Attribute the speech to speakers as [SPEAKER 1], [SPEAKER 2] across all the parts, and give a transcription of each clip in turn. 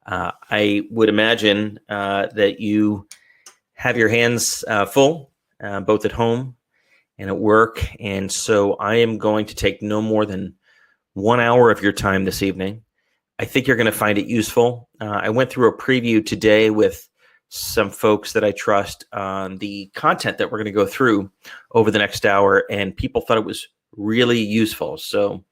[SPEAKER 1] I would imagine that you have your hands full, both at home and at work. And so I am going to take no more than 1 hour of your time this evening. I think you're going to find it useful. I went through a preview today with some folks that I trust on the content that we're going to go through over the next hour, and people thought it was really useful. So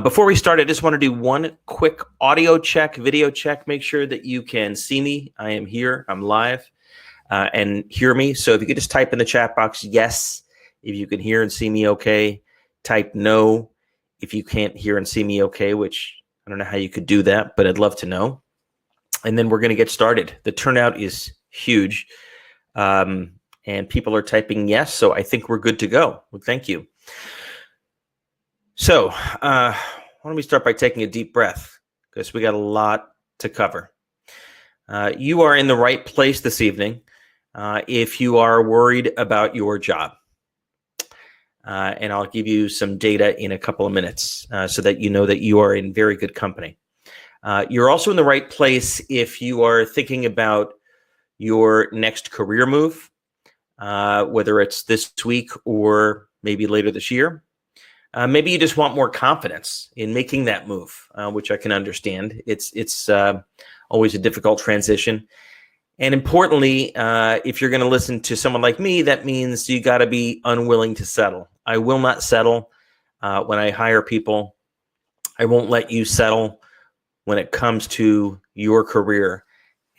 [SPEAKER 1] before we start, I just want to do one quick audio check, video check, make sure that you can see me. I am here, I'm live, and hear me. So if you could just type in the chat box, yes, if you can hear and see me okay. Type no if you can't hear and see me okay, which I don't know how you could do that, but I'd love to know. And then we're going to get started. The turnout is huge, and people are typing yes, so I think we're good to go. Well, thank you. So why don't we start by taking a deep breath, because we got a lot to cover. You are in the right place this evening if you are worried about your job. And I'll give you some data in a couple of minutes so that you know that you are in very good company. You're also in the right place if you are thinking about your next career move, whether it's this week or maybe later this year. Maybe you just want more confidence in making that move, which I can understand. It's always a difficult transition. And importantly, if you're going to listen to someone like me, that means you got to be unwilling to settle. I will not settle when I hire people. I won't let you settle when it comes to your career.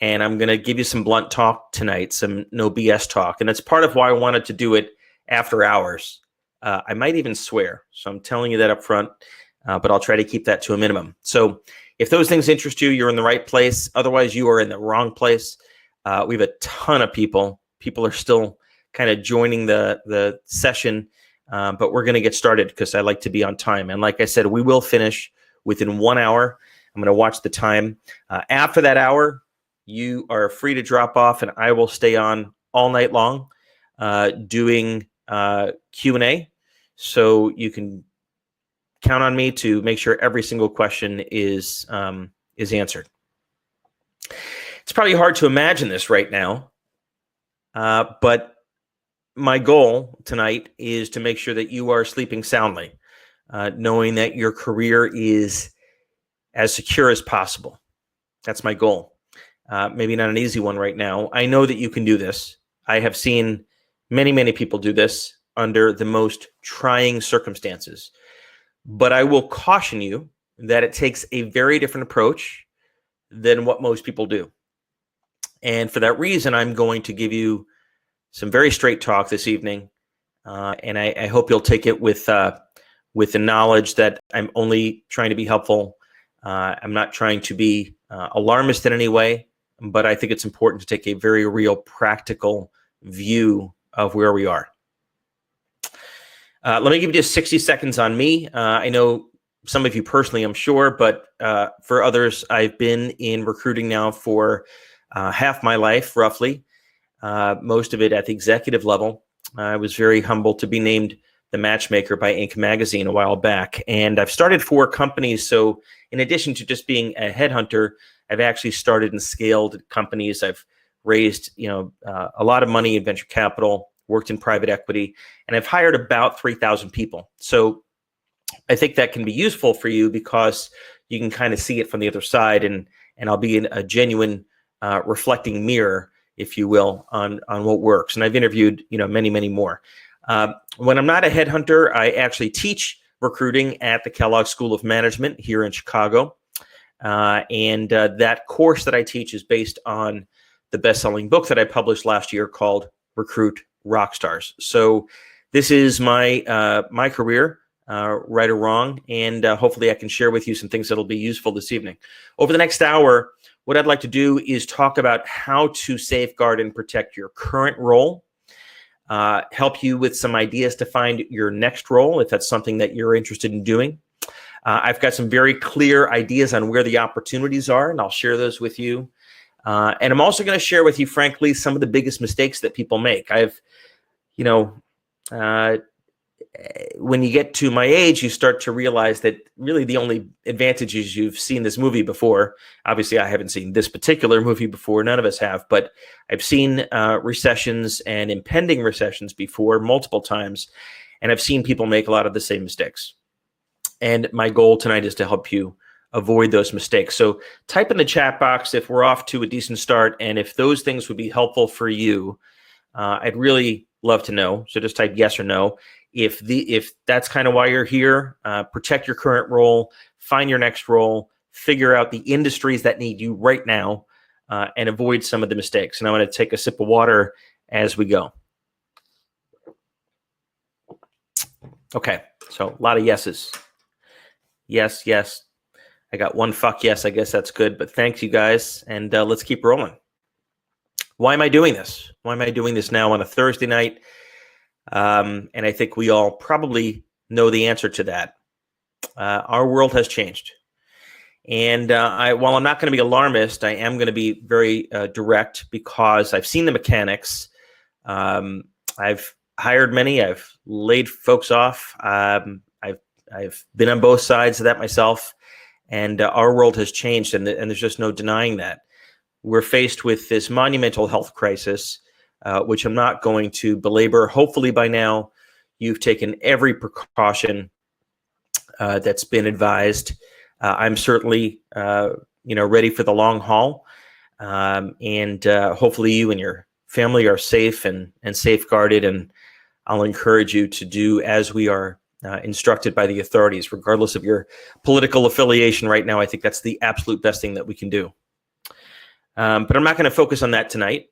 [SPEAKER 1] And I'm going to give you some blunt talk tonight, some no BS talk. And that's part of why I wanted to do it after hours. I might even swear. So I'm telling you that up front, but I'll try to keep that to a minimum. So if those things interest you, you're in the right place. Otherwise, you are in the wrong place. We have a ton of people. People are still kind of joining the session, but we're going to get started because I like to be on time. And like I said, we will finish within 1 hour. I'm going to watch the time. After that hour, you are free to drop off, and I will stay on all night long doing Q&A. So you can count on me to make sure every single question is answered. It's probably hard to imagine this right now, but my goal tonight is to make sure that you are sleeping soundly, knowing that your career is as secure as possible. That's my goal. Maybe not an easy one right now. I know that you can do this. I have seen many, many people do this under the most trying circumstances. But I will caution you that it takes a very different approach than what most people do. And for that reason, I'm going to give you some very straight talk this evening. And I hope you'll take it with the knowledge that I'm only trying to be helpful. I'm not trying to be alarmist in any way, but I think it's important to take a very real, practical view of where we are. Let me give you just 60 seconds on me. I know some of you personally, I'm sure, but for others, I've been in recruiting now for half my life, roughly, most of it at the executive level. I was very humbled to be named the matchmaker by Inc. magazine a while back. And I've started 4 companies. So in addition to just being a headhunter, I've actually started and scaled companies. I've raised, a lot of money in venture capital, worked in private equity, and I've hired about 3,000 people. So I think that can be useful for you because you can kind of see it from the other side, and I'll be in a genuine reflecting mirror, if you will, on what works. And I've interviewed, many, many more. When I'm not a headhunter, I actually teach recruiting at the Kellogg School of Management here in Chicago. And that course that I teach is based on the best-selling book that I published last year called Recruit Rockstars. So this is my my career, right or wrong, and hopefully I can share with you some things that'll be useful this evening. Over the next hour, what I'd like to do is talk about how to safeguard and protect your current role, help you with some ideas to find your next role if that's something that you're interested in doing. I've got some very clear ideas on where the opportunities are, and I'll share those with you. And I'm also going to share with you, frankly, some of the biggest mistakes that people make. when you get to my age, you start to realize that really the only advantage is you've seen this movie before. Obviously, I haven't seen this particular movie before. None of us have, but I've seen recessions and impending recessions before multiple times, and I've seen people make a lot of the same mistakes. And my goal tonight is to help you avoid those mistakes. So type in the chat box if we're off to a decent start, and if those things would be helpful for you. I'd really love to know. So just type yes or no. If that's kind of why you're here, protect your current role, find your next role, figure out the industries that need you right now, and avoid some of the mistakes. And I'm going to take a sip of water as we go. Okay, so a lot of yeses. Yes, yes. I got one fuck yes. I guess that's good. But thanks, you guys, and let's keep rolling. Why am I doing this? Why am I doing this now on a Thursday night? And I think we all probably know the answer to that. Our world has changed. And while I'm not going to be alarmist, I am going to be very direct because I've seen the mechanics. I've hired many. I've laid folks off. I've been on both sides of that myself. And our world has changed, and there's just no denying that. We're faced with this monumental health crisis, which I'm not going to belabor. Hopefully by now, you've taken every precaution that's been advised. I'm certainly, ready for the long haul, and hopefully you and your family are safe and safeguarded. And I'll encourage you to do as we are instructed by the authorities, regardless of your political affiliation. Right now, I think that's the absolute best thing that we can do. But I'm not going to focus on that tonight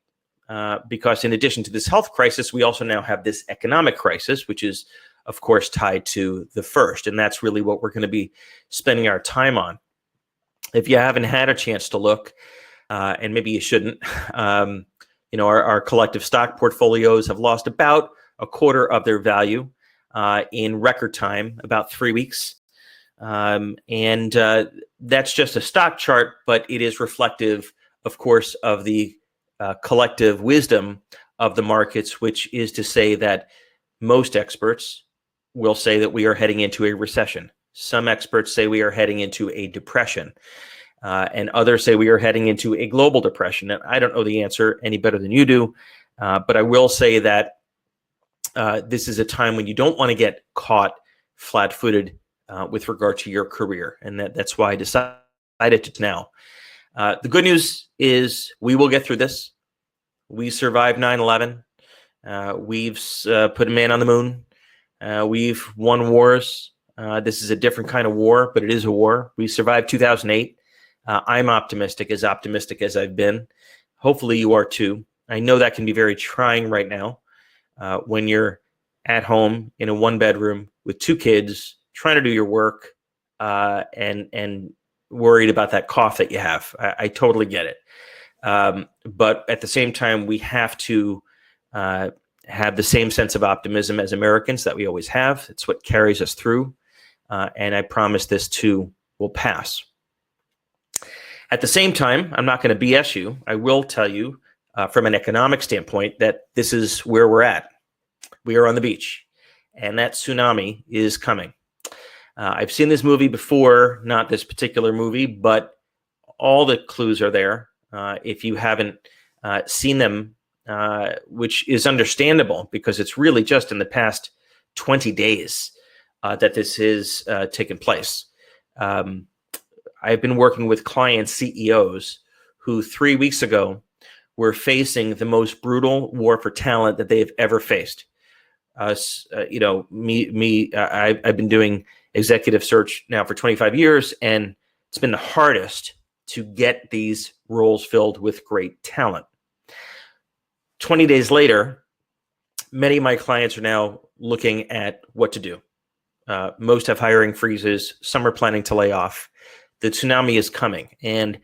[SPEAKER 1] because in addition to this health crisis, we also now have this economic crisis, which is, of course, tied to the first. And that's really what we're going to be spending our time on. If you haven't had a chance to look, and maybe you shouldn't, our collective stock portfolios have lost about a quarter of their value in record time, about 3 weeks. And that's just a stock chart, but it is reflective, of course, of the collective wisdom of the markets, which is to say that most experts will say that we are heading into a recession. Some experts say we are heading into a depression, and others say we are heading into a global depression. And I don't know the answer any better than you do, but I will say that this is a time when you don't want to get caught flat-footed with regard to your career, and that's why I decided to now. The good news is we will get through this. We survived 9/11. We've put a man on the moon. We've won wars. This is a different kind of war, but it is a war. We survived 2008. I'm optimistic as I've been. Hopefully you are too. I know that can be very trying right now when you're at home in a one-bedroom with 2 kids, trying to do your work, and worried about that cough that you have. I totally get it. But at the same time, we have to have the same sense of optimism as Americans that we always have. It's what carries us through. And I promise this too will pass. At the same time, I'm not going to BS you. I will tell you from an economic standpoint that this is where we're at. We are on the beach, and that tsunami is coming. I've seen this movie before, not this particular movie, but all the clues are there. If you haven't seen them, which is understandable because it's really just in the past 20 days that this has taken place. I've been working with client CEOs who 3 weeks ago were facing the most brutal war for talent that they have ever faced. I've been doing executive search now for 25 years, and it's been the hardest to get these roles filled with great talent. 20 days later, many of my clients are now looking at what to do. Most have hiring freezes. Some are planning to lay off. The tsunami is coming, and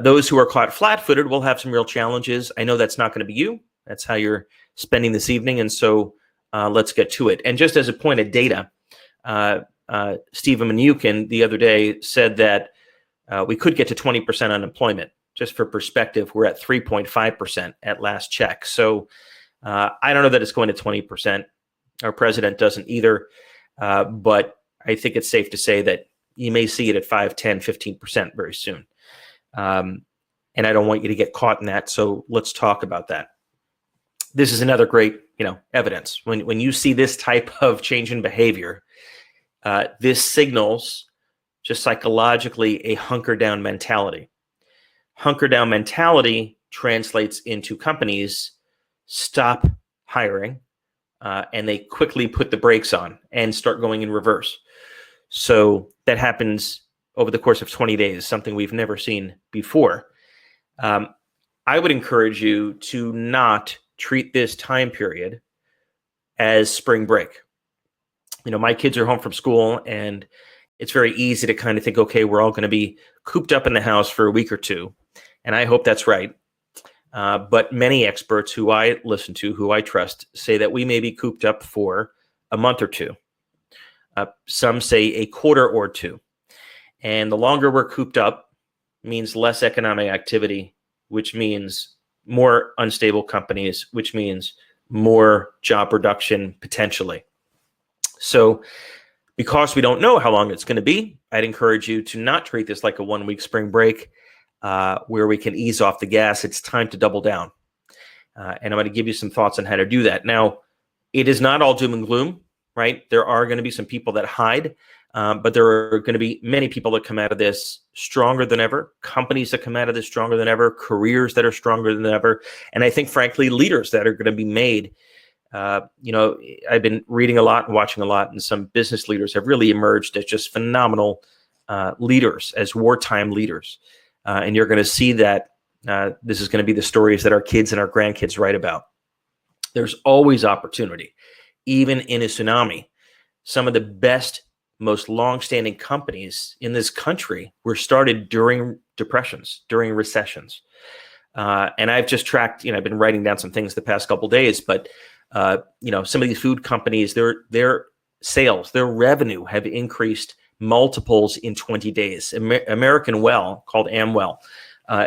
[SPEAKER 1] those who are caught flat-footed will have some real challenges. I know that's not going to be you. That's how you're spending this evening, and so let's get to it. And just as a point of data, Stephen Mnuchin the other day said that we could get to 20% unemployment. Just for perspective, we're at 3.5% at last check. So I don't know that it's going to 20%. Our president doesn't either. But I think it's safe to say that you may see it at 5, 10, 15% very soon. And I don't want you to get caught in that. So let's talk about that. This is another great, evidence. When you see this type of change in behavior, this signals just psychologically a hunker down mentality. Hunker down mentality translates into companies stop hiring and they quickly put the brakes on and start going in reverse. So that happens over the course of 20 days, something we've never seen before. I would encourage you to not treat this time period as spring break. My kids are home from school, and it's very easy to kind of think, okay, we're all going to be cooped up in the house for a week or two. And I hope that's right. But many experts who I listen to, who I trust, say that we may be cooped up for a month or two. Some say a quarter or two. And the longer we're cooped up means less economic activity, which means more unstable companies, which means more job reduction potentially. So because we don't know how long it's going to be, I'd encourage you to not treat this like a 1-week spring break where we can ease off the gas. It's time to double down. And I'm going to give you some thoughts on how to do that. Now, it is not all doom and gloom, right? There are going to be some people that hide, but there are going to be many people that come out of this stronger than ever, companies that come out of this stronger than ever, careers that are stronger than ever, and I think, frankly, leaders that are going to be made. I've been reading a lot and watching a lot, and some business leaders have really emerged as just phenomenal leaders, as wartime leaders. And you're going to see that this is going to be the stories that our kids and our grandkids write about. There's always opportunity, even in a tsunami. Some of the best, most longstanding companies in this country were started during depressions, during recessions. And I've just tracked, I've been writing down some things the past couple of days, but some of these food companies, their sales, their revenue have increased multiples in 20 days. American Well, called Amwell,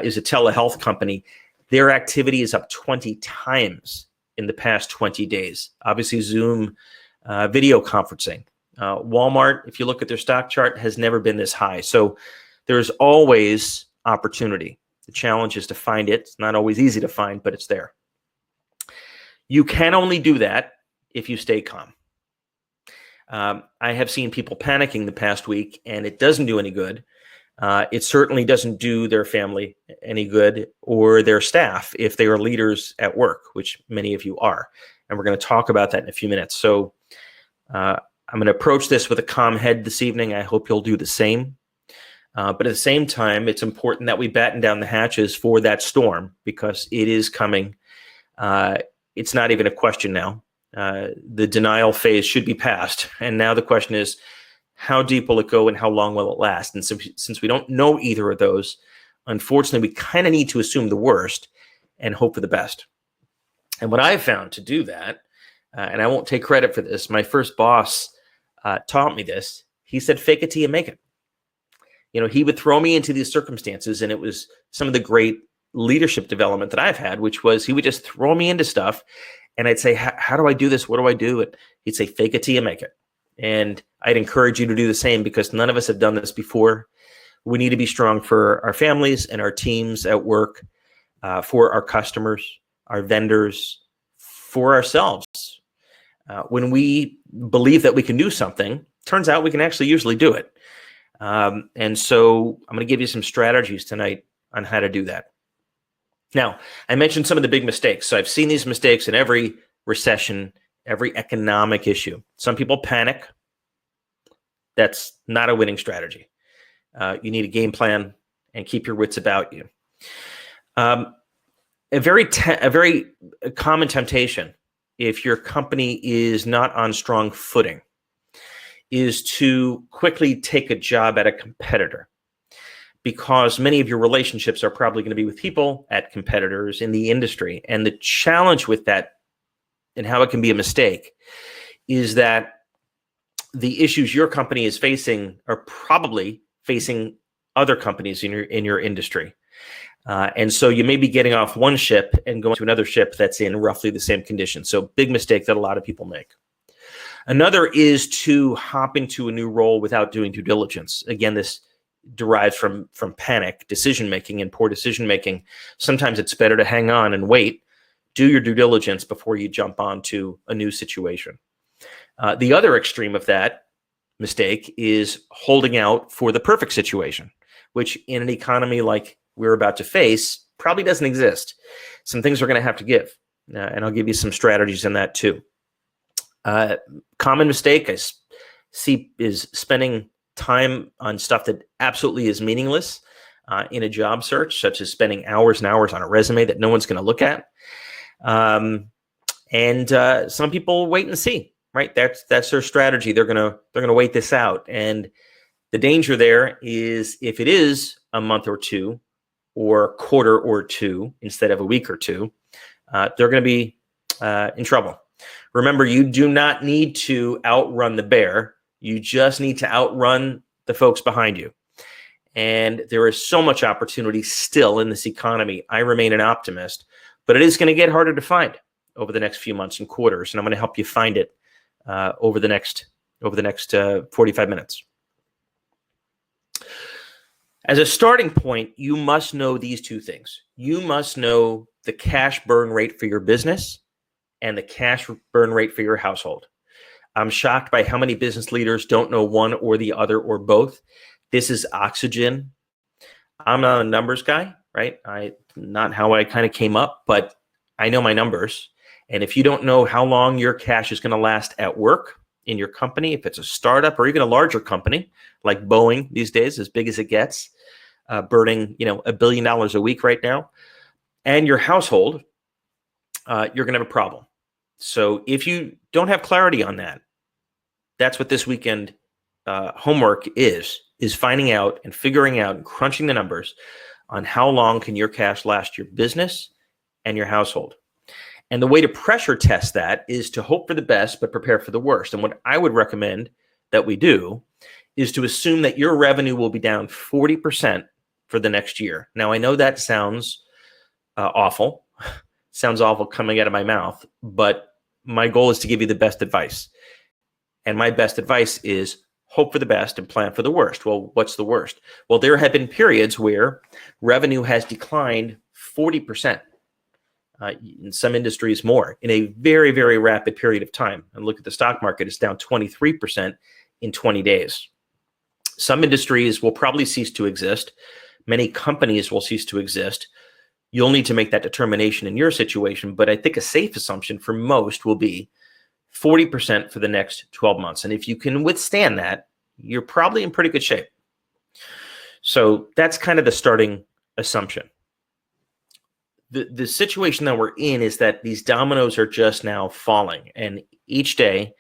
[SPEAKER 1] is a telehealth company. Their activity is up 20 times in the past 20 days. Obviously, Zoom video conferencing. Walmart, if you look at their stock chart, has never been this high. So there's always opportunity. The challenge is to find it. It's not always easy to find, but it's there. You can only do that if you stay calm. I have seen people panicking the past week, and it doesn't do any good. It certainly doesn't do their family any good or their staff if they are leaders at work, which many of you are. And we're going to talk about that in a few minutes. So I'm going to approach this with a calm head this evening. I hope you'll do the same. But at the same time, it's important that we batten down the hatches for that storm because it is coming. It's not even a question now. The denial phase should be past. And now the question is, how deep will it go and how long will it last? And so, since we don't know either of those, unfortunately, we kind of need to assume the worst and hope for the best. And what I've found to do that, and I won't take credit for this, my first boss taught me this. He said, fake it till you make it. He would throw me into these circumstances, and it was some of the great leadership development that I've had, which was he would just throw me into stuff, and I'd say, how do I do this? What do I do? And he'd say, fake it till you make it. And I'd encourage you to do the same because none of us have done this before. We need to be strong for our families and our teams at work, for our customers, our vendors, for ourselves. When we believe that we can do something, turns out we can actually usually do it. And so I'm going to give you some strategies tonight on how to do that. Now, I mentioned some of the big mistakes. So I've seen these mistakes in every recession, every economic issue. Some people panic. That's not a winning strategy. You need a game plan and keep your wits about you. A very common temptation, if your company is not on strong footing, is to quickly take a job at a competitor, because many of your relationships are probably going to be with people at competitors in the industry. And the challenge with that and how it can be a mistake is that the issues your company is facing are probably facing other companies in your industry. And so you may be getting off one ship and going to another ship that's in roughly the same conditions. So big mistake that a lot of people make. Another is to hop into a new role without doing due diligence. Again, this derives from panic, decision-making, and poor decision-making. Sometimes it's better to hang on and wait, do your due diligence before you jump onto a new situation. The other extreme of that mistake is holding out for the perfect situation, which in an economy like we're about to face probably doesn't exist. Some things are going to have to give, and I'll give you some strategies in that too. Common mistake I see is spending time on stuff that absolutely is meaningless in a job search, such as spending hours and hours on a resume that no one's going to look at. Some people wait and see, right? That's their strategy. They're gonna wait this out. And the danger there is if it is a month or two or a quarter or two instead of a week or two, they're going to be in trouble. Remember, you do not need to outrun the bear. You just need to outrun the folks behind you. And there is so much opportunity still in this economy. I remain an optimist, but it is going to get harder to find over the next few months and quarters. And I'm going to help you find it over the next 45 minutes. As a starting point, you must know these two things. You must know the cash burn rate for your business and the cash burn rate for your household. I'm shocked by how many business leaders don't know one or the other or both. This is oxygen. I'm not a numbers guy, right? Not how I kind of came up, but I know my numbers. And if you don't know how long your cash is going to last at work in your company, if it's a startup or even a larger company like Boeing these days, as big as it gets, burning $1 billion a week right now, and your household, you're going to have a problem. So if you don't have clarity on that, that's what this weekend homework is finding out and figuring out and crunching the numbers on how long can your cash last your business and your household. And the way to pressure test that is to hope for the best, but prepare for the worst. And what I would recommend that we do is to assume that your revenue will be down 40% for the next year. Now, I know that sounds awful. Sounds awful coming out of my mouth, but my goal is to give you the best advice. And my best advice is hope for the best and plan for the worst. Well, what's the worst? Well, there have been periods where revenue has declined 40%. In some industries more, in a very, very rapid period of time. And look at the stock market, it's down 23% in 20 days. Some industries will probably cease to exist. Many companies will cease to exist. You'll need to make that determination in your situation, but I think a safe assumption for most will be 40% for the next 12 months. And if you can withstand that, you're probably in pretty good shape. So that's kind of the starting assumption. The situation that we're in is that these dominoes are just now falling, and each day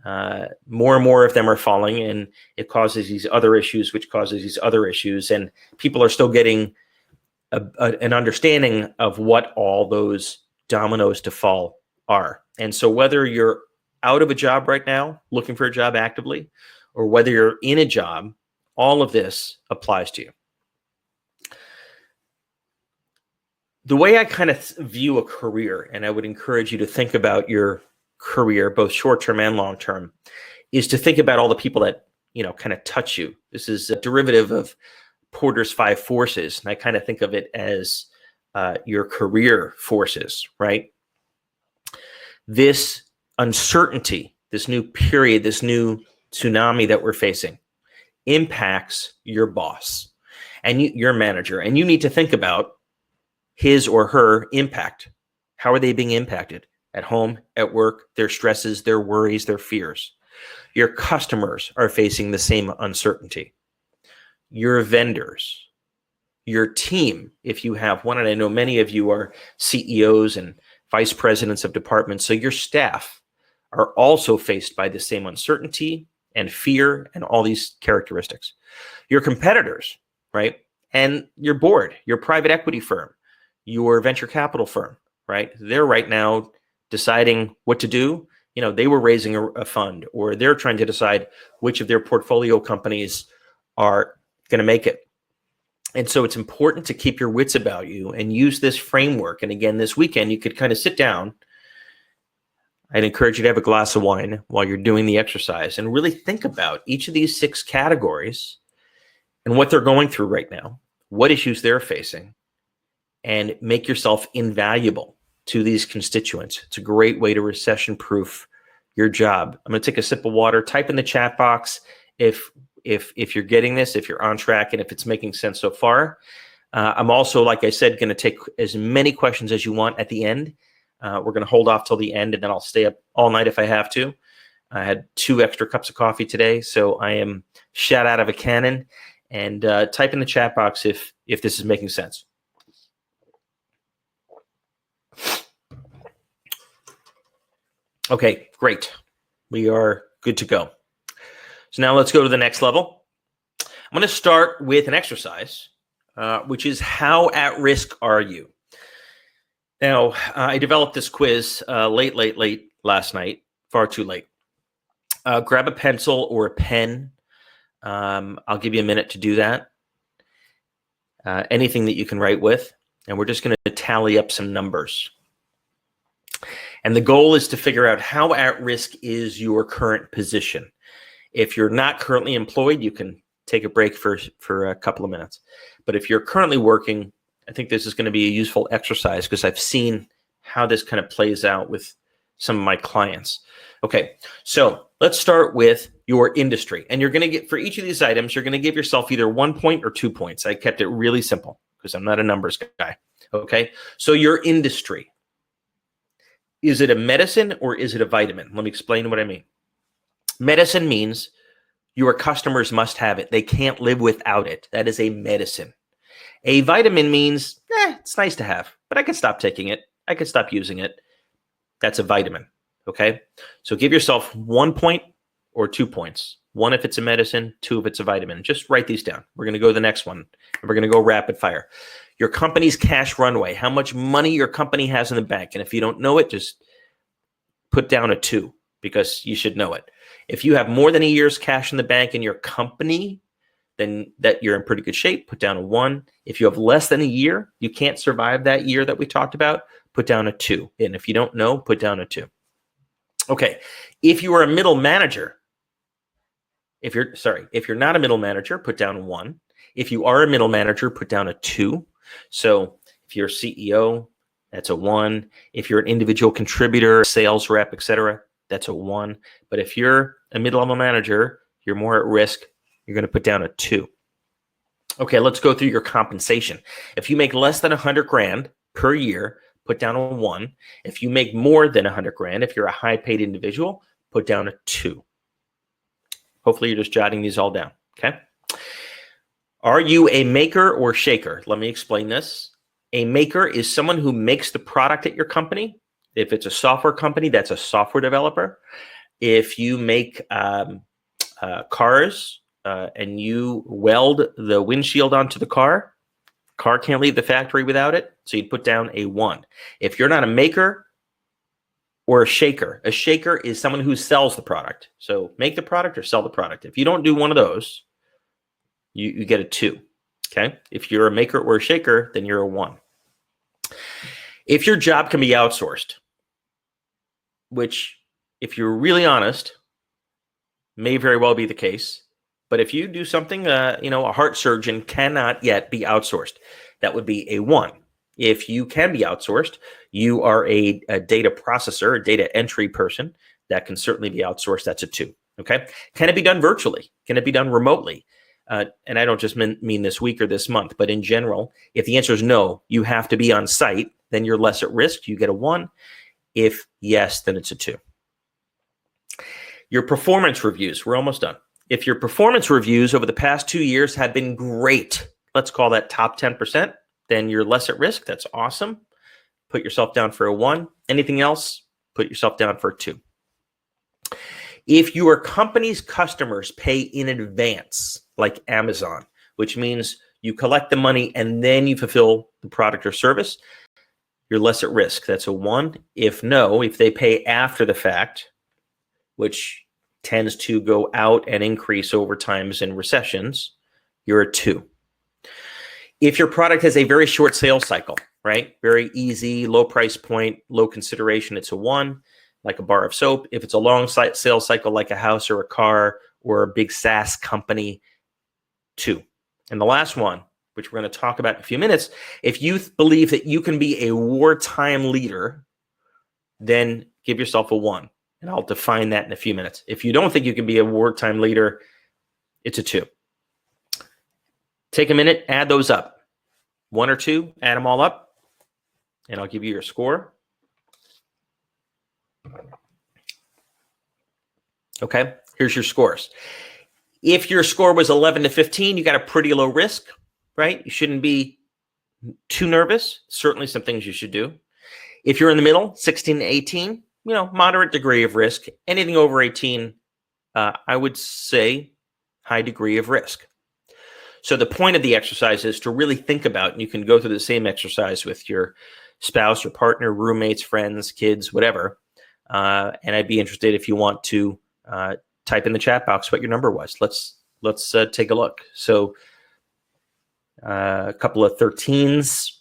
[SPEAKER 1] more and more of them are falling, and it causes these other issues, which causes these other issues, and people are still getting an understanding of what all those dominoes to fall are. And so whether you're out of a job right now, looking for a job actively, or whether you're in a job, all of this applies to you. The way I kind of view a career, and I would encourage you to think about your career, both short-term and long-term, is to think about all the people that, kind of touch you. This is a derivative of Porter's 5 forces. And I kind of think of it as your career forces, right? This uncertainty, this new period, this new tsunami that we're facing impacts your boss and your manager. And you need to think about his or her impact. How are they being impacted at home, at work, their stresses, their worries, their fears? Your customers are facing the same uncertainty. Your vendors, your team, if you have one, and I know many of you are CEOs and vice presidents of departments, so your staff are also faced by the same uncertainty and fear and all these characteristics. Your competitors, right? And your board, your private equity firm, your venture capital firm, right? They're right now deciding what to do. They were raising a fund, or they're trying to decide which of their portfolio companies are going to make it. And so it's important to keep your wits about you and use this framework. And again, this weekend, you could kind of sit down. I'd encourage you to have a glass of wine while you're doing the exercise and really think about each of these 6 categories and what they're going through right now, what issues they're facing, and make yourself invaluable to these constituents. It's a great way to recession-proof your job. I'm going to take a sip of water, type in the chat box if you're getting this, if you're on track, and if it's making sense so far. I'm also, like I said, going to take as many questions as you want at the end. We're going to hold off till the end, and then I'll stay up all night if I have to. I had 2 extra cups of coffee today, so I am shot out of a cannon. And type in the chat box if this is making sense. Okay, great. We are good to go. So now let's go to the next level. I'm going to start with an exercise, which is how at risk are you? Now, I developed this quiz late last night, far too late. Grab a pencil or a pen. I'll give you a minute to do that. Anything that you can write with. And we're just going to tally up some numbers. And the goal is to figure out how at risk is your current position. If you're not currently employed, you can take a break for a couple of minutes. But if you're currently working, I think this is going to be a useful exercise because I've seen how this kind of plays out with some of my clients. Okay, so let's start with your industry. And you're going to get, for each of these items, you're going to give yourself either 1 point or 2 points. I kept it really simple because I'm not a numbers guy. Okay, so your industry. Is it a medicine or is it a vitamin? Let me explain what I mean. Medicine means your customers must have it. They can't live without it. That is a medicine. A vitamin means, it's nice to have, but I can stop taking it. I can stop using it. That's a vitamin, okay? So give yourself 1 point or 2 points. 1 if it's a medicine, 2 if it's a vitamin. Just write these down. We're going to go to the next one, and we're going to go rapid fire. Your company's cash runway, how much money your company has in the bank. And if you don't know it, just put down a 2 because you should know it. If you have more than a year's cash in the bank in your company, then that you're in pretty good shape. Put down a 1. If you have less than a year, you can't survive that year that we talked about, put down a 2. And if you don't know, put down a 2. Okay. If you are a middle manager, if you're not a middle manager, put down a 1. If you are a middle manager, put down a 2. So if you're a CEO, that's a 1. If you're an individual contributor, sales rep, etc., that's a 1. But if you're a mid-level manager, you're more at risk, you're going to put down a 2. Okay, let's go through your compensation. If you make less than 100 grand per year, put down a 1. If you make more than 100 grand, if you're a high-paid individual, put down a 2. Hopefully you're just jotting these all down, okay? Are you a maker or shaker? Let me explain this. A maker is someone who makes the product at your company. If it's a software company, that's a software developer. If you make cars and you weld the windshield onto the car can't leave the factory without it, so you'd put down a 1. If you're not a maker or a shaker is someone who sells the product. So make the product or sell the product. If you don't do one of those, you get a 2, okay? If you're a maker or a shaker, then you're a 1. If your job can be outsourced, which, if you're really honest, may very well be the case, but if you do something, a heart surgeon cannot yet be outsourced. That would be a 1. If you can be outsourced, you are a data processor, a data entry person. That can certainly be outsourced. That's a 2, okay? Can it be done virtually? Can it be done remotely? And I don't just mean this week or this month, but in general, if the answer is no, you have to be on site, then you're less at risk. You get a 1. If yes, then it's a 2. Your performance reviews, we're almost done. If your performance reviews over the past 2 years have been great, let's call that top 10%, then you're less at risk. That's awesome. Put yourself down for a 1. Anything else, put yourself down for a 2. If your company's customers pay in advance, like Amazon, which means you collect the money and then you fulfill the product or service, you're less at risk. That's a 1. If they pay after the fact, which tends to go out and increase over times in recessions, you're a 2. If your product has a very short sales cycle, right? Very easy, low price point, low consideration, it's a 1. like a bar of soap. If it's a long sales cycle, like a house or a car or a big SaaS company, 2. And the last one, which we're going to talk about in a few minutes, if you believe that you can be a wartime leader, then give yourself a 1. And I'll define that in a few minutes. If you don't think you can be a wartime leader, it's a 2. Take a minute, add those up. 1 or 2, add them all up, and I'll give you your score. Okay, here's your scores. If your score was 11 to 15, you got a pretty low risk, right? You shouldn't be too nervous. Certainly some things you should do. If you're in the middle, 16 to 18, moderate degree of risk. Anything over 18, I would say high degree of risk. So the point of the exercise is to really think about, and you can go through the same exercise with your spouse, your partner, roommates, friends, kids, whatever. And I'd be interested if you want to type in the chat box what your number was. Let's take a look. So a couple of 13s,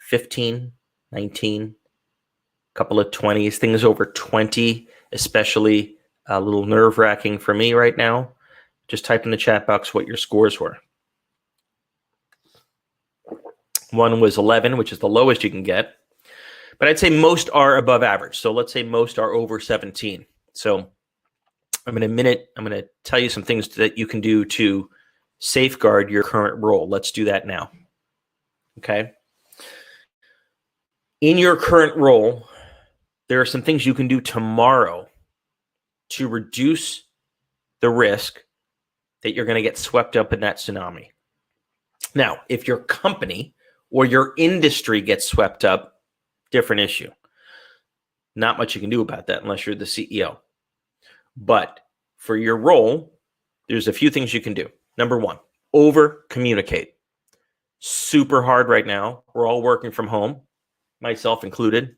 [SPEAKER 1] 15, 19, a couple of 20s, things over 20, especially a little nerve-wracking for me right now. Just type in the chat box what your scores were. 1 was 11, which is the lowest you can get. But I'd say most are above average. So let's say most are over 17. So in a minute, I'm going to tell you some things that you can do to safeguard your current role. Let's do that now. Okay. In your current role, there are some things you can do tomorrow to reduce the risk that you're going to get swept up in that tsunami. Now, if your company or your industry gets swept up, different issue. Not much you can do about that unless you're the CEO. But for your role, there's a few things you can do. Number 1, over communicate. Super hard right now. We're all working from home, myself included.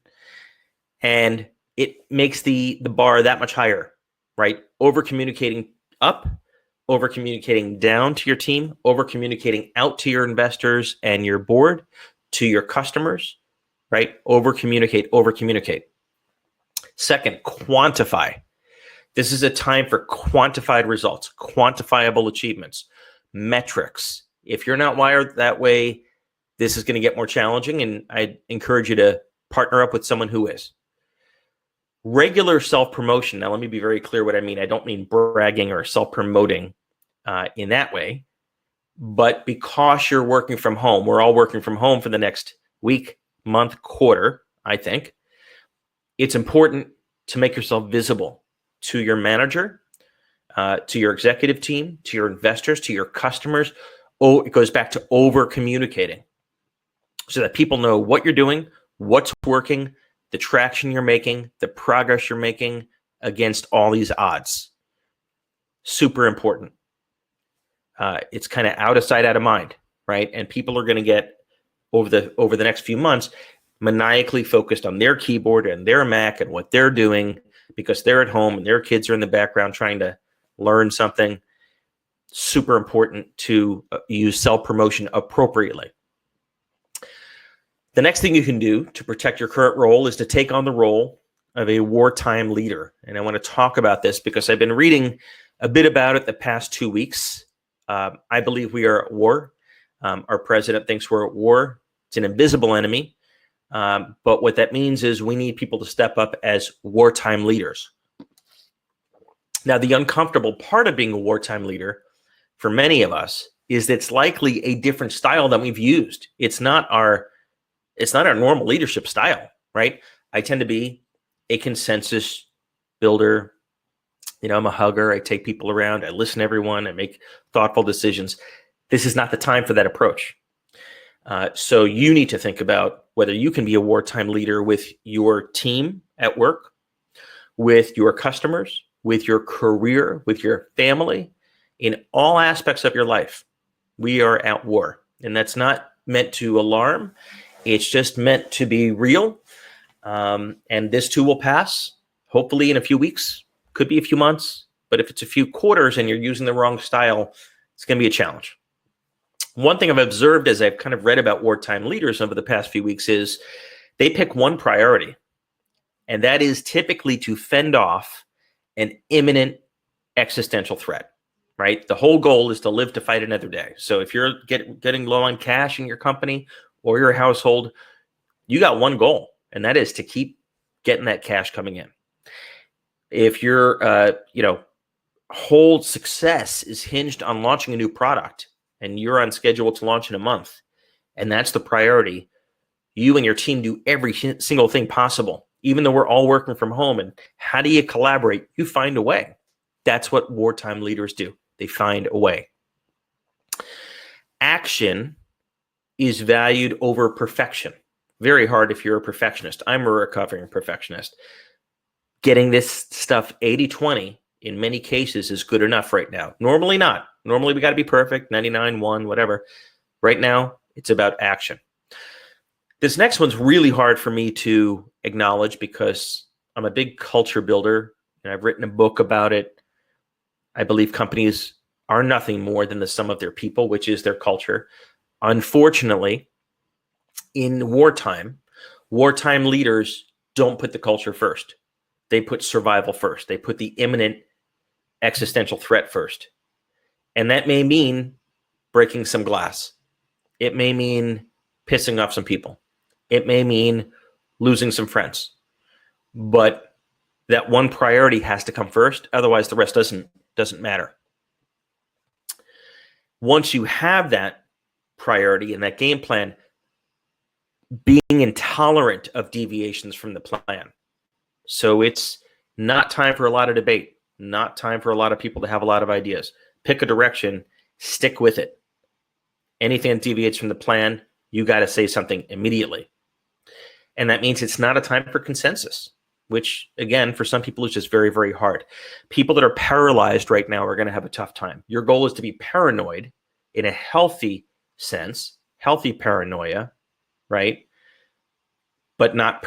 [SPEAKER 1] And it makes the bar that much higher, right? Over communicating up, over communicating down to your team, over communicating out to your investors and your board, to your customers, right? Over communicate, over communicate. Second, quantify. This is a time for quantified results, quantifiable achievements, metrics. If you're not wired that way, this is going to get more challenging, and I encourage you to partner up with someone who is. Regular self-promotion. Now, let me be very clear what I mean. I don't mean bragging or self-promoting in that way, but because you're working from home, we're all working from home for the next week, month, quarter, I think. It's important to make yourself visible to your manager, to your executive team, to your investors, to your customers. Oh, it goes back to over communicating so that people know what you're doing, what's working, the traction you're making, the progress you're making against all these odds. Super important. It's kind of out of sight, out of mind, right? And people are going to get over the next few months maniacally focused on their keyboard and their Mac and what they're doing because they're at home and their kids are in the background trying to learn something. Super important to use self-promotion appropriately. The next thing you can do to protect your current role is to take on the role of a wartime leader. And I want to talk about this because I've been reading a bit about it the past 2 weeks. I believe we are at war. Our president thinks we're at war. It's an invisible enemy. But what that means is we need people to step up as wartime leaders. Now, the uncomfortable part of being a wartime leader for many of us is that it's likely a different style than we've used. It's not our normal leadership style, right? I tend to be a consensus builder. I'm a hugger. I take people around. I listen to everyone. I make thoughtful decisions. This is not the time for that approach. So you need to think about whether you can be a wartime leader with your team at work, with your customers, with your career, with your family, in all aspects of your life. We are at war, and that's not meant to alarm. It's just meant to be real. And this too will pass, hopefully in a few weeks, could be a few months. But if it's a few quarters and you're using the wrong style, it's going to be a challenge. One thing I've observed as I've kind of read about wartime leaders over the past few weeks is they pick one priority. And that is typically to fend off an imminent existential threat, right? The whole goal is to live to fight another day. So if you're getting low on cash in your company or your household, you got one goal, and that is to keep getting that cash coming in. If your whole success is hinged on launching a new product and you're on schedule to launch in a month, and that's the priority, you and your team do every single thing possible, even though we're all working from home. And how do you collaborate? You find a way. That's what wartime leaders do. They find a way. Action is valued over perfection. Very hard if you're a perfectionist. I'm a recovering perfectionist. Getting this stuff 80-20 in many cases is good enough right now. Normally not. Normally we got to be perfect, 99-1, whatever. Right now, it's about action. This next one's really hard for me to acknowledge because I'm a big culture builder, and I've written a book about it. I believe companies are nothing more than the sum of their people, which is their culture. Unfortunately, in wartime leaders don't put the culture first. They put survival first. They put the imminent existential threat first. And that may mean breaking some glass. It may mean pissing off some people. It may mean losing some friends. But that one priority has to come first. Otherwise, the rest doesn't matter. Once you have that priority and that game plan, being intolerant of deviations from the plan. So it's not time for a lot of debate, not time for a lot of people to have a lot of ideas. Pick a direction, stick with it. Anything that deviates from the plan, you got to say something immediately. And that means it's not a time for consensus, which, again, for some people is just very, very hard. People that are paralyzed right now are going to have a tough time. Your goal is to be paranoid in a healthy sense, healthy paranoia, right? But not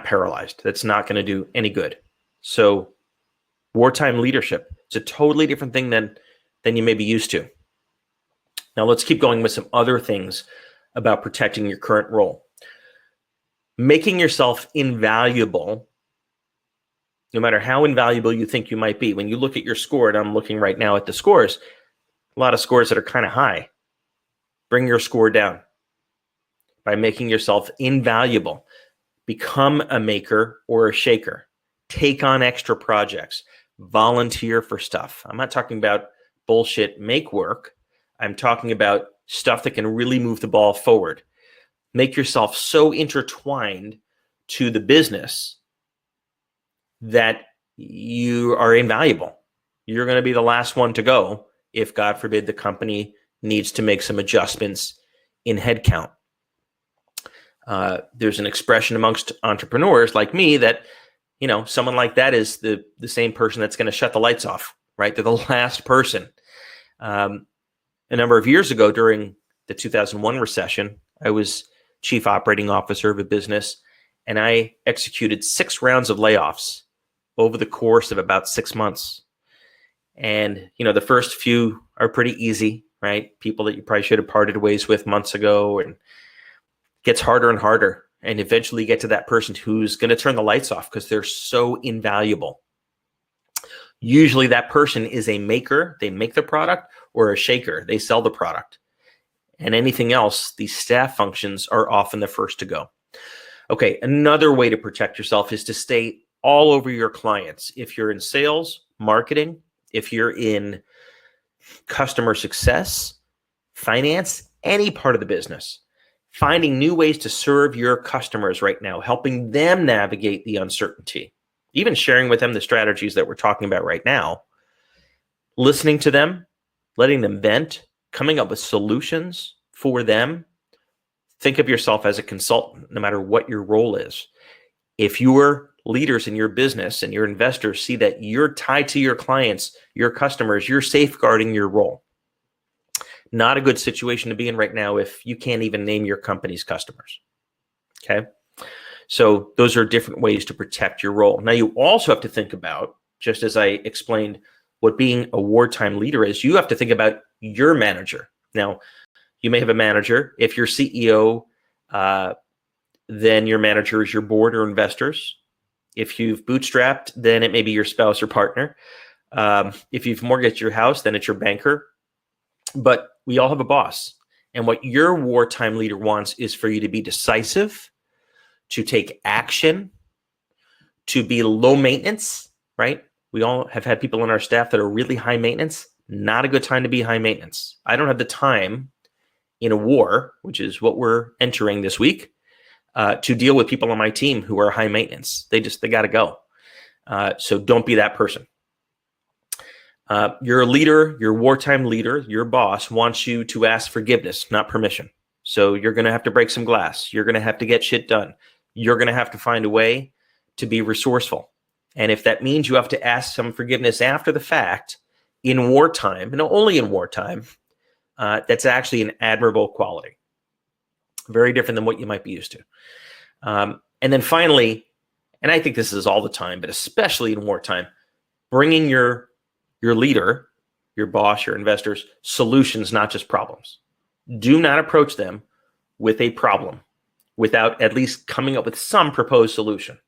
[SPEAKER 1] paralyzed. That's not going to do any good. So wartime leadership, it's a totally different thing than you may be used to. Now let's keep going with some other things about protecting your current role. Making yourself invaluable, no matter how invaluable you think you might be. When you look at your score, and I'm looking right now at the scores, a lot of scores that are kind of high. Bring your score down by making yourself invaluable. Become a maker or a shaker. Take on extra projects. Volunteer for stuff. I'm not talking about bullshit make work. I'm talking about stuff that can really move the ball forward. Make yourself so intertwined to the business that you are invaluable. You're going to be the last one to go if, God forbid, the company needs to make some adjustments in headcount. There's an expression amongst entrepreneurs like me that, someone like that is the same person that's going to shut the lights off, right? They're the last person. A number of years ago during the 2001 recession, I was chief operating officer of a business, and I executed 6 rounds of layoffs over the course of about 6 months. And, the first few are pretty easy, right? People that you probably should have parted ways with months ago, and it gets harder and harder. And eventually you get to that person who's going to turn the lights off because they're so invaluable. Usually that person is a maker, they make the product, or a shaker, they sell the product. And anything else, these staff functions are often the first to go. Okay, another way to protect yourself is to stay all over your clients. If you're in sales, marketing, if you're in customer success, finance, any part of the business, finding new ways to serve your customers right now, helping them navigate the uncertainty, even sharing with them the strategies that we're talking about right now, listening to them, letting them vent, coming up with solutions for them. Think of yourself as a consultant, no matter what your role is. If your leaders in your business and your investors see that you're tied to your clients, your customers, you're safeguarding your role. Not a good situation to be in right now if you can't even name your company's customers. Okay? So those are different ways to protect your role. Now you also have to think about, just as I explained what being a wartime leader is, you have to think about your manager. Now, you may have a manager. If you're CEO, then your manager is your board or investors. If you've bootstrapped, then it may be your spouse or partner. If you've mortgaged your house, then it's your banker. But we all have a boss. And what your wartime leader wants is for you to be decisive, to take action, to be low maintenance, right? We all have had people on our staff that are really high maintenance. Not a good time to be high maintenance. I don't have the time in a war, which is what we're entering this week, to deal with people on my team who are high maintenance. They got to go. So don't be that person. Your leader, your wartime leader, your boss wants you to ask forgiveness, not permission. So you're going to have to break some glass. You're going to have to get shit done. You're going to have to find a way to be resourceful. And if that means you have to ask some forgiveness after the fact in wartime, and only in wartime, that's actually an admirable quality. Very different than what you might be used to. And then finally, and I think this is all the time, but especially in wartime, bringing your leader, your boss, your investors, solutions, not just problems. Do not approach them with a problem without at least coming up with some proposed solution.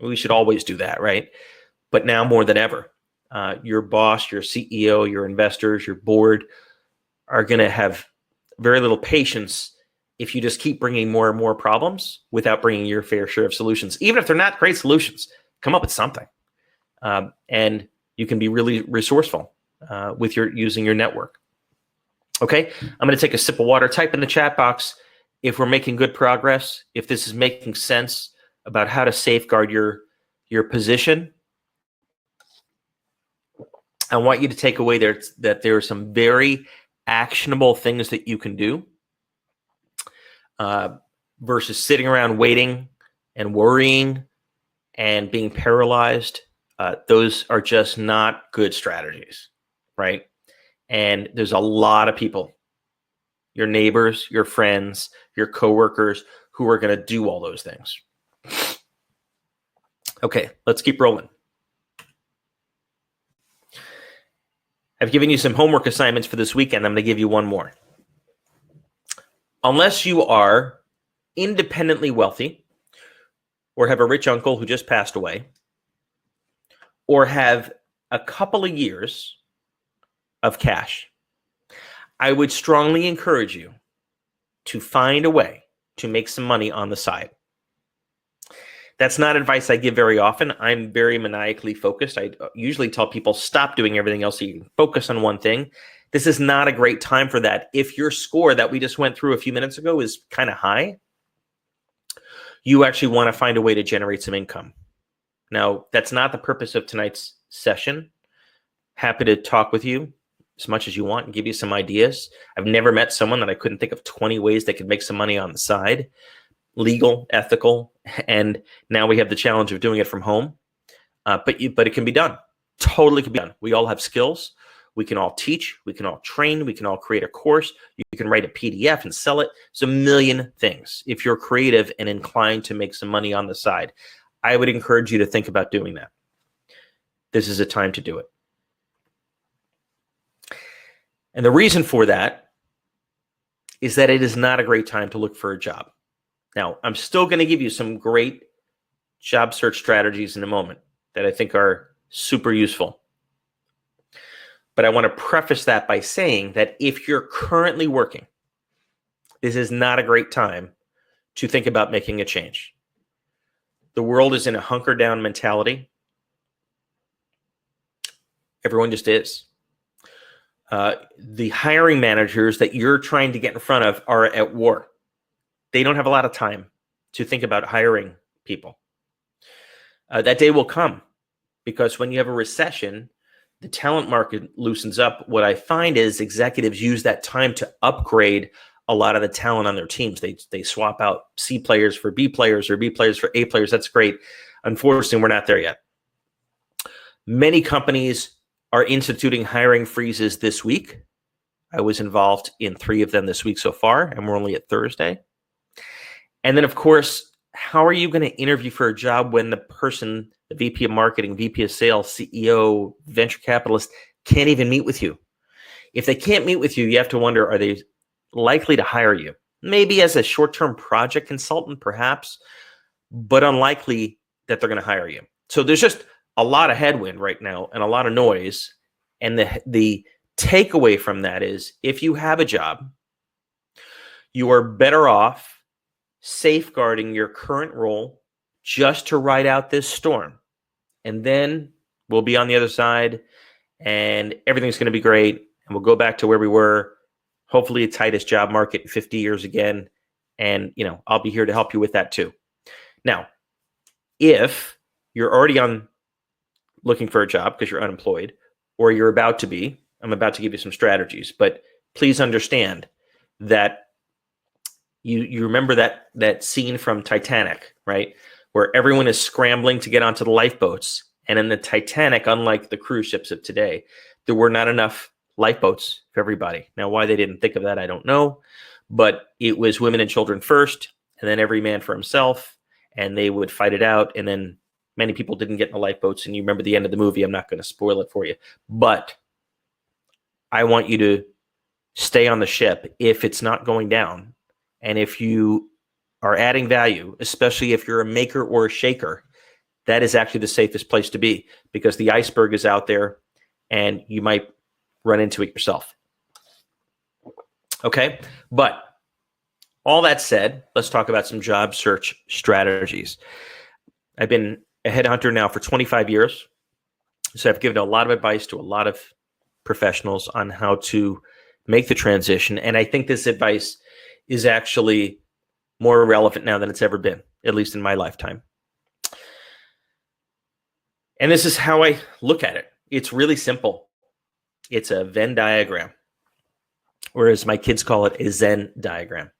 [SPEAKER 1] We should always do that, right? But now more than ever, your boss, your CEO, your investors, your board are going to have very little patience if you just keep bringing more and more problems without bringing your fair share of solutions. Even if they're not great solutions, come up with something. And you can be really resourceful with using your network. Okay, I'm going to take a sip of water. Type in the chat box if we're making good progress, if this is making sense about how to safeguard your position. I want you to take away that there are some very actionable things that you can do versus sitting around waiting and worrying and being paralyzed. Those are just not good strategies, right? And there's a lot of people, your neighbors, your friends, your coworkers, who are going to do all those things. Okay, let's keep rolling. I've given you some homework assignments for this weekend. I'm going to give you one more. Unless you are independently wealthy or have a rich uncle who just passed away or have a couple of years of cash, I would strongly encourage you to find a way to make some money on the side. That's not advice I give very often. I'm very maniacally focused. I usually tell people stop doing everything else so you can focus on one thing. This is not a great time for that. If your score that we just went through a few minutes ago is kind of high, you actually want to find a way to generate some income. Now, that's not the purpose of tonight's session. Happy to talk with you as much as you want and give you some ideas. I've never met someone that I couldn't think of 20 ways they could make some money on the side. Legal, ethical, and now we have the challenge of doing it from home. But it can be done. Totally can be done. We all have skills. We can all teach. We can all train. We can all create a course. You can write a PDF and sell it. It's a million things. If you're creative and inclined to make some money on the side, I would encourage you to think about doing that. This is a time to do it. And the reason for that is that it is not a great time to look for a job. Now, I'm still going to give you some great job search strategies in a moment that I think are super useful. But I want to preface that by saying that if you're currently working, this is not a great time to think about making a change. The world is in a hunker down mentality. Everyone just is. The hiring managers that you're trying to get in front of are at war. They don't have a lot of time to think about hiring people. That day will come because when you have a recession, the talent market loosens up. What I find is executives use that time to upgrade a lot of the talent on their teams. They swap out C players for B players or B players for A players. That's great. Unfortunately, we're not there yet. Many companies are instituting hiring freezes this week. I was involved in 3 of them this week so far, and we're only at Thursday. And then, of course, how are you going to interview for a job when the person, the VP of marketing, VP of sales, CEO, venture capitalist, can't even meet with you? If they can't meet with you, you have to wonder, are they likely to hire you? Maybe as a short-term project consultant, perhaps, but unlikely that they're going to hire you. So there's just a lot of headwind right now and a lot of noise. And the takeaway from that is, if you have a job, you are better off safeguarding your current role just to ride out this storm. And then we'll be on the other side and everything's going to be great. And we'll go back to where we were, hopefully the tightest job market in 50 years again. And, I'll be here to help you with that too. Now, if you're already looking for a job because you're unemployed, or you're about to be, I'm about to give you some strategies, but please understand that you remember that scene from Titanic, right? Where everyone is scrambling to get onto the lifeboats. And in the Titanic, unlike the cruise ships of today, there were not enough lifeboats for everybody. Now, why they didn't think of that, I don't know. But it was women and children first, and then every man for himself, and they would fight it out. And then many people didn't get in the lifeboats. And you remember the end of the movie. I'm not going to spoil it for you. But I want you to stay on the ship if it's not going down. And if you are adding value, especially if you're a maker or a shaker, that is actually the safest place to be, because the iceberg is out there and you might run into it yourself. Okay, but all that said, let's talk about some job search strategies. I've been a headhunter now for 25 years. So I've given a lot of advice to a lot of professionals on how to make the transition. And I think this advice is actually more relevant now than it's ever been, at least in my lifetime. And this is how I look at it. It's really simple. It's a Venn diagram, or as my kids call it, a Zen diagram.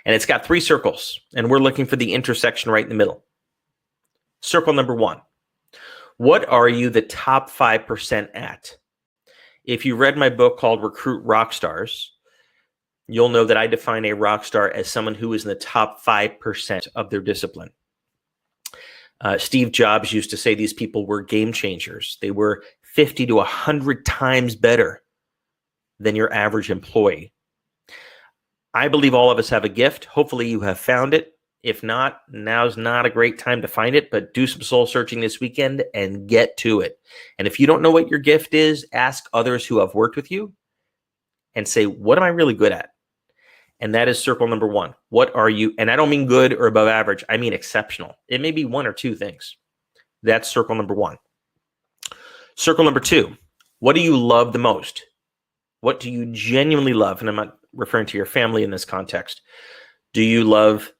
[SPEAKER 1] And it's got 3 circles, and we're looking for the intersection right in the middle. Circle number 1. What are you the top 5% at? If you read my book called Recruit Rockstars, you'll know that I define a rock star as someone who is in the top 5% of their discipline. Steve Jobs used to say these people were game changers. They were 50 to 100 times better than your average employee. I believe all of us have a gift. Hopefully you have found it. If not, now's not a great time to find it, but do some soul searching this weekend and get to it. And if you don't know what your gift is, ask others who have worked with you and say, what am I really good at? And that is circle number 1. What are you? And I don't mean good or above average. I mean exceptional. It may be 1 or 2 things. That's circle number 1. Circle number 2. What do you love the most? What do you genuinely love? And I'm not referring to your family in this context. Do you love,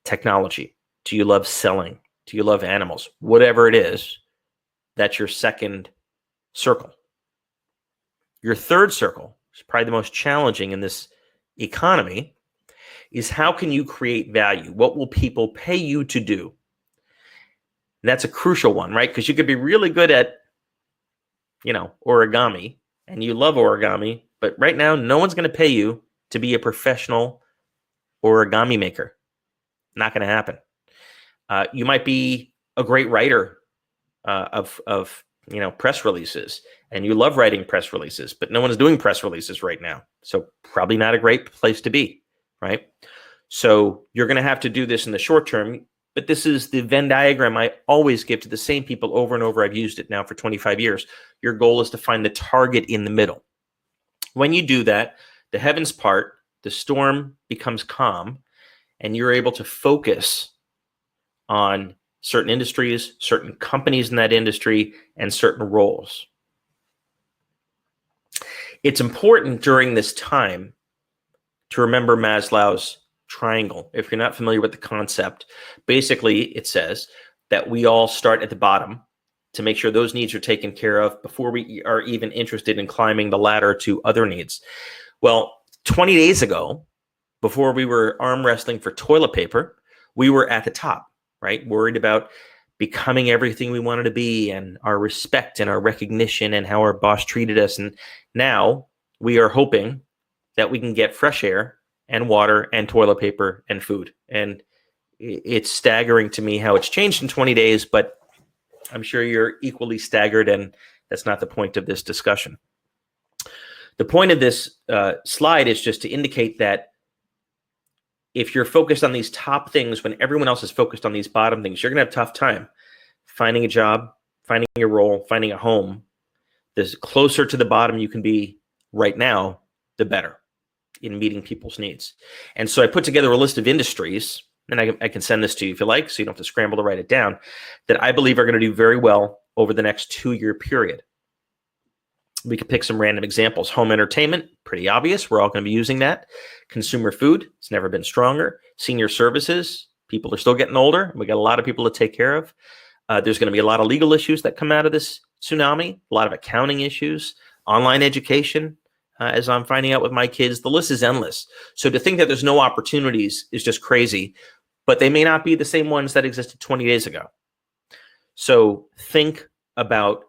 [SPEAKER 1] technology? Do you love selling? Do you love animals? Whatever it is, that's your second circle. Your third circle, which is probably the most challenging in this economy, is how can you create value? What will people pay you to do? And that's a crucial one, right? Because you could be really good at, origami, and you love origami, but right now, no one's going to pay you to be a professional origami maker. Not going to happen. You might be a great writer of press releases, and you love writing press releases, but no one's doing press releases right now. So probably not a great place to be, right? So you're going to have to do this in the short term, but this is the Venn diagram I always give to the same people over and over. I've used it now for 25 years. Your goal is to find the target in the middle. When you do that, the heavens part, the storm becomes calm, and you're able to focus on certain industries, certain companies in that industry, and certain roles. It's important during this time to remember Maslow's triangle. If you're not familiar with the concept, basically it says that we all start at the bottom to make sure those needs are taken care of before we are even interested in climbing the ladder to other needs. Well, 20 days ago, before we were arm wrestling for toilet paper, we were at the top, right? Worried about becoming everything we wanted to be and our respect and our recognition and how our boss treated us. And now we are hoping that we can get fresh air and water and toilet paper and food. And it's staggering to me how it's changed in 20 days, but I'm sure you're equally staggered, and that's not the point of this discussion. The point of this slide is just to indicate that if you're focused on these top things when everyone else is focused on these bottom things, you're going to have a tough time finding a job, finding a role, finding a home. The closer to the bottom you can be right now, the better in meeting people's needs. And so I put together a list of industries, and I can send this to you if you like, so you don't have to scramble to write it down, that I believe are going to do very well over the next 2-year period. We could pick some random examples. Home entertainment, pretty obvious. We're all going to be using that. Consumer food, it's never been stronger. Senior services, people are still getting older. We got a lot of people to take care of. There's going to be a lot of legal issues that come out of this tsunami, a lot of accounting issues, online education, as I'm finding out with my kids. The list is endless. So to think that there's no opportunities is just crazy, but they may not be the same ones that existed 20 days ago. So think about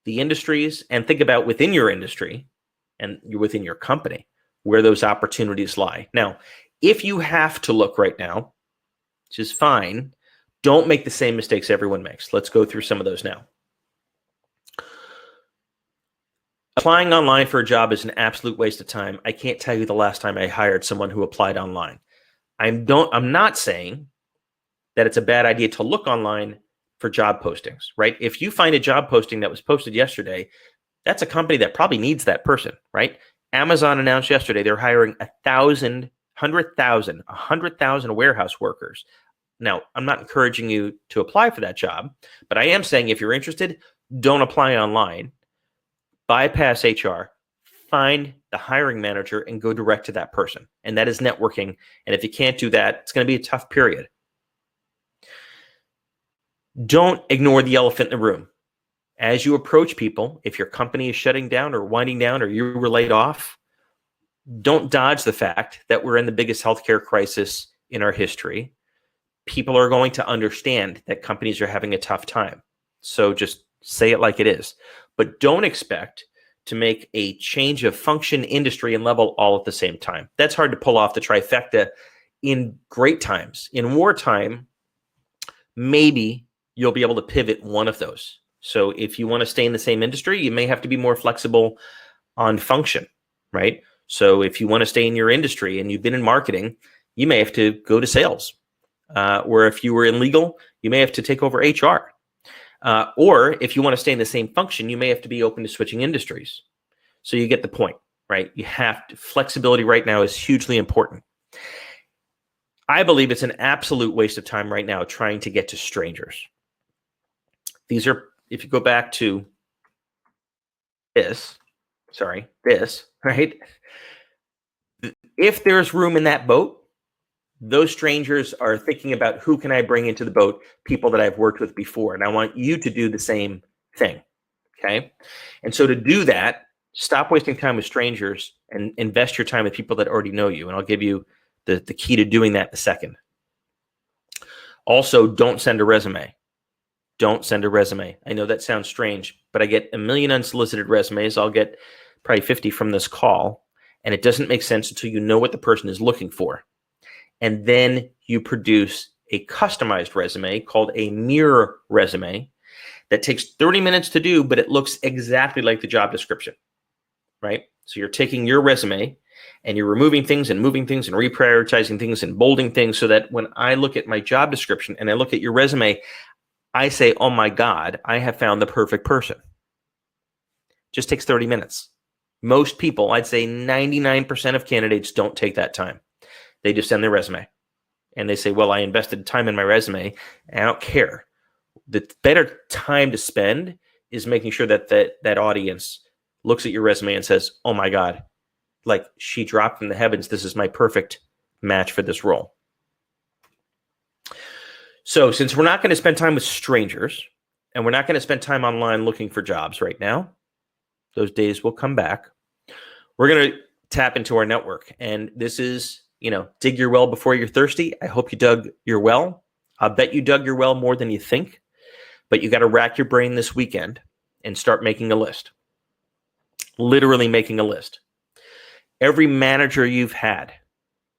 [SPEAKER 1] the industries and think about within your industry and within your company where those opportunities lie. Now, if you have to look right now, which is fine, don't make the same mistakes everyone makes. Let's go through some of those now. Applying online for a job is an absolute waste of time. I can't tell you the last time I hired someone who applied online. I'm not saying that it's a bad idea to look online for job postings, right? If you find a job posting that was posted yesterday, that's a company that probably needs that person, right? Amazon announced yesterday they're hiring 100,000 warehouse workers. Now, I'm not encouraging you to apply for that job, but I am saying if you're interested, don't apply online. Bypass HR, find the hiring manager and go direct to that person. And that is networking. And if you can't do that, it's going to be a tough period. Don't ignore the elephant in the room. As you approach people, if your company is shutting down or winding down or you were laid off, don't dodge the fact that we're in the biggest healthcare crisis in our history. People are going to understand that companies are having a tough time. So just say it like it is. But don't expect to make a change of function, industry, and level all at the same time. That's hard to pull off the trifecta in great times. In wartime, maybe you'll be able to pivot one of those. So if you want to stay in the same industry, you may have to be more flexible on function, right? So if you want to stay in your industry and you've been in marketing, you may have to go to sales. Or if you were in legal, you may have to take over HR. Or if you want to stay in the same function, you may have to be open to switching industries. So you get the point, right? You have to, flexibility right now is hugely important. I believe it's an absolute waste of time right now trying to get to strangers. These are, if you go back to this, right? If there's room in that boat, those strangers are thinking about who can I bring into the boat, people that I've worked with before. And I want you to do the same thing, okay? And so to do that, stop wasting time with strangers and invest your time with people that already know you. And I'll give you the key to doing that in a second. Also, don't send a resume. Don't send a resume. I know that sounds strange, but I get a million unsolicited resumes. I'll get probably 50 from this call. And it doesn't make sense until you know what the person is looking for. And then you produce a customized resume called a mirror resume that takes 30 minutes to do, but it looks exactly like the job description, right? So you're taking your resume and you're removing things and moving things and reprioritizing things and bolding things so that when I look at my job description and I look at your resume, I say, oh my God, I have found the perfect person. Just takes 30 minutes. Most people, I'd say 99% of candidates don't take that time. They just send their resume and they say, well, I invested time in my resume and I don't care. The better time to spend is making sure that that audience looks at your resume and says, oh my God, like she dropped from the heavens. This is my perfect match for this role. So since we're not going to spend time with strangers and we're not going to spend time online looking for jobs right now, those days will come back. We're going to tap into our network. And this is, dig your well before you're thirsty. I hope you dug your well. I'll bet you dug your well more than you think, but you got to rack your brain this weekend and start making a list. Literally making a list. Every manager you've had,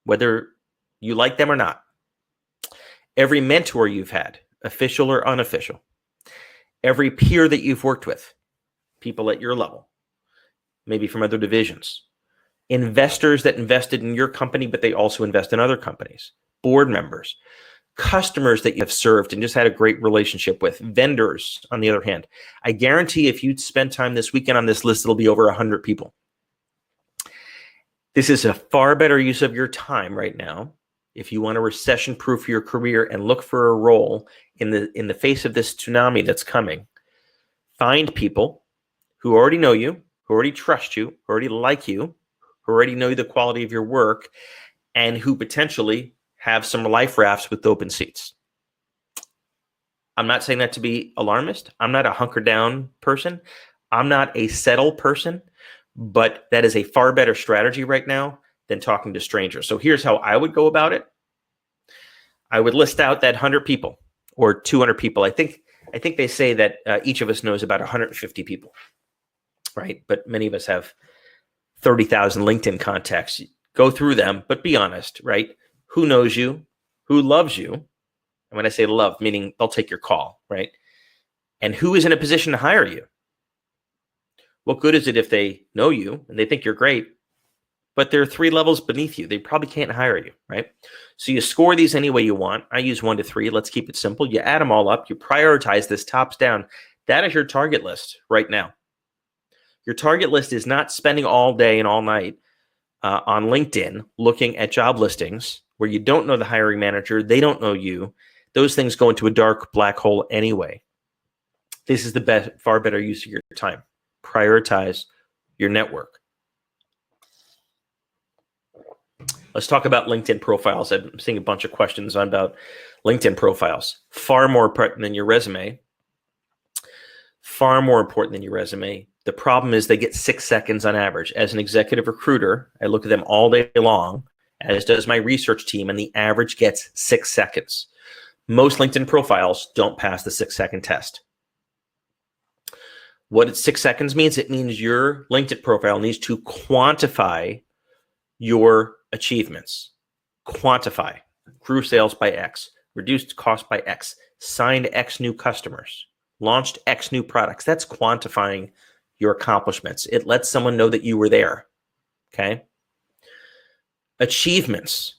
[SPEAKER 1] whether you like them or not, every mentor you've had, official or unofficial, every peer that you've worked with, people at your level, maybe from other divisions, investors that invested in your company, but they also invest in other companies, board members, customers that you have served and just had a great relationship with, vendors, on the other hand. I guarantee if you spend time this weekend on this list, it'll be over 100 people. This is a far better use of your time right now. If you want to recession-proof your career and look for a role in the face of this tsunami that's coming, find people who already know you, who already trust you, who already like you, who already know the quality of your work, and who potentially have some life rafts with open seats. I'm not saying that to be alarmist. I'm not a hunker down person. I'm not a settle person, but that is a far better strategy right now than talking to strangers. So here's how I would go about it. I would list out that 100 people or 200 people. I think they say that each of us knows about 150 people, right? But many of us have 30,000 LinkedIn contacts. Go through them, but be honest, right? Who knows you? Who loves you? And when I say love, meaning they'll take your call, right? And who is in a position to hire you? What good is it if they know you and they think you're great, but they're 3 levels beneath you? They probably can't hire you, right? So you score these any way you want. I use 1 to 3. Let's keep it simple. You add them all up. You prioritize this tops down. That is your target list right now. Your target list is not spending all day and all night on LinkedIn looking at job listings where you don't know the hiring manager. They don't know you. Those things go into a dark black hole anyway. This is the best, far better use of your time. Prioritize your network. Let's talk about LinkedIn profiles. I'm seeing a bunch of questions about LinkedIn profiles. Far more important than your resume. Far more important than your resume. The problem is they get 6 seconds on average. As an executive recruiter, I look at them all day long, as does my research team, and the average gets 6 seconds. Most LinkedIn profiles don't pass the 6-second test. What 6 seconds means? It means your LinkedIn profile needs to quantify your achievements. Quantify. Grew sales by X, reduced cost by X, signed X new customers, launched X new products. That's quantifying your accomplishments. It lets someone know that you were there. Okay. Achievements.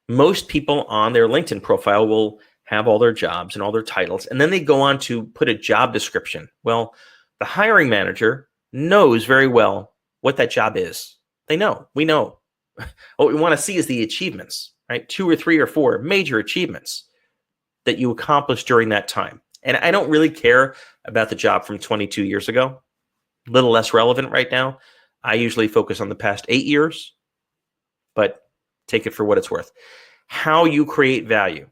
[SPEAKER 1] Most people on their LinkedIn profile will have all their jobs and all their titles, and then they go on to put a job description. Well, the hiring manager knows very well what that job is. They know. We know. What we want to see is the achievements, right? 2 or 3 or 4 major achievements that you accomplished during that time. And I don't really care about the job from 22 years ago. A little less relevant right now. I usually focus on the past 8 years, but take it for what it's worth. How you create value.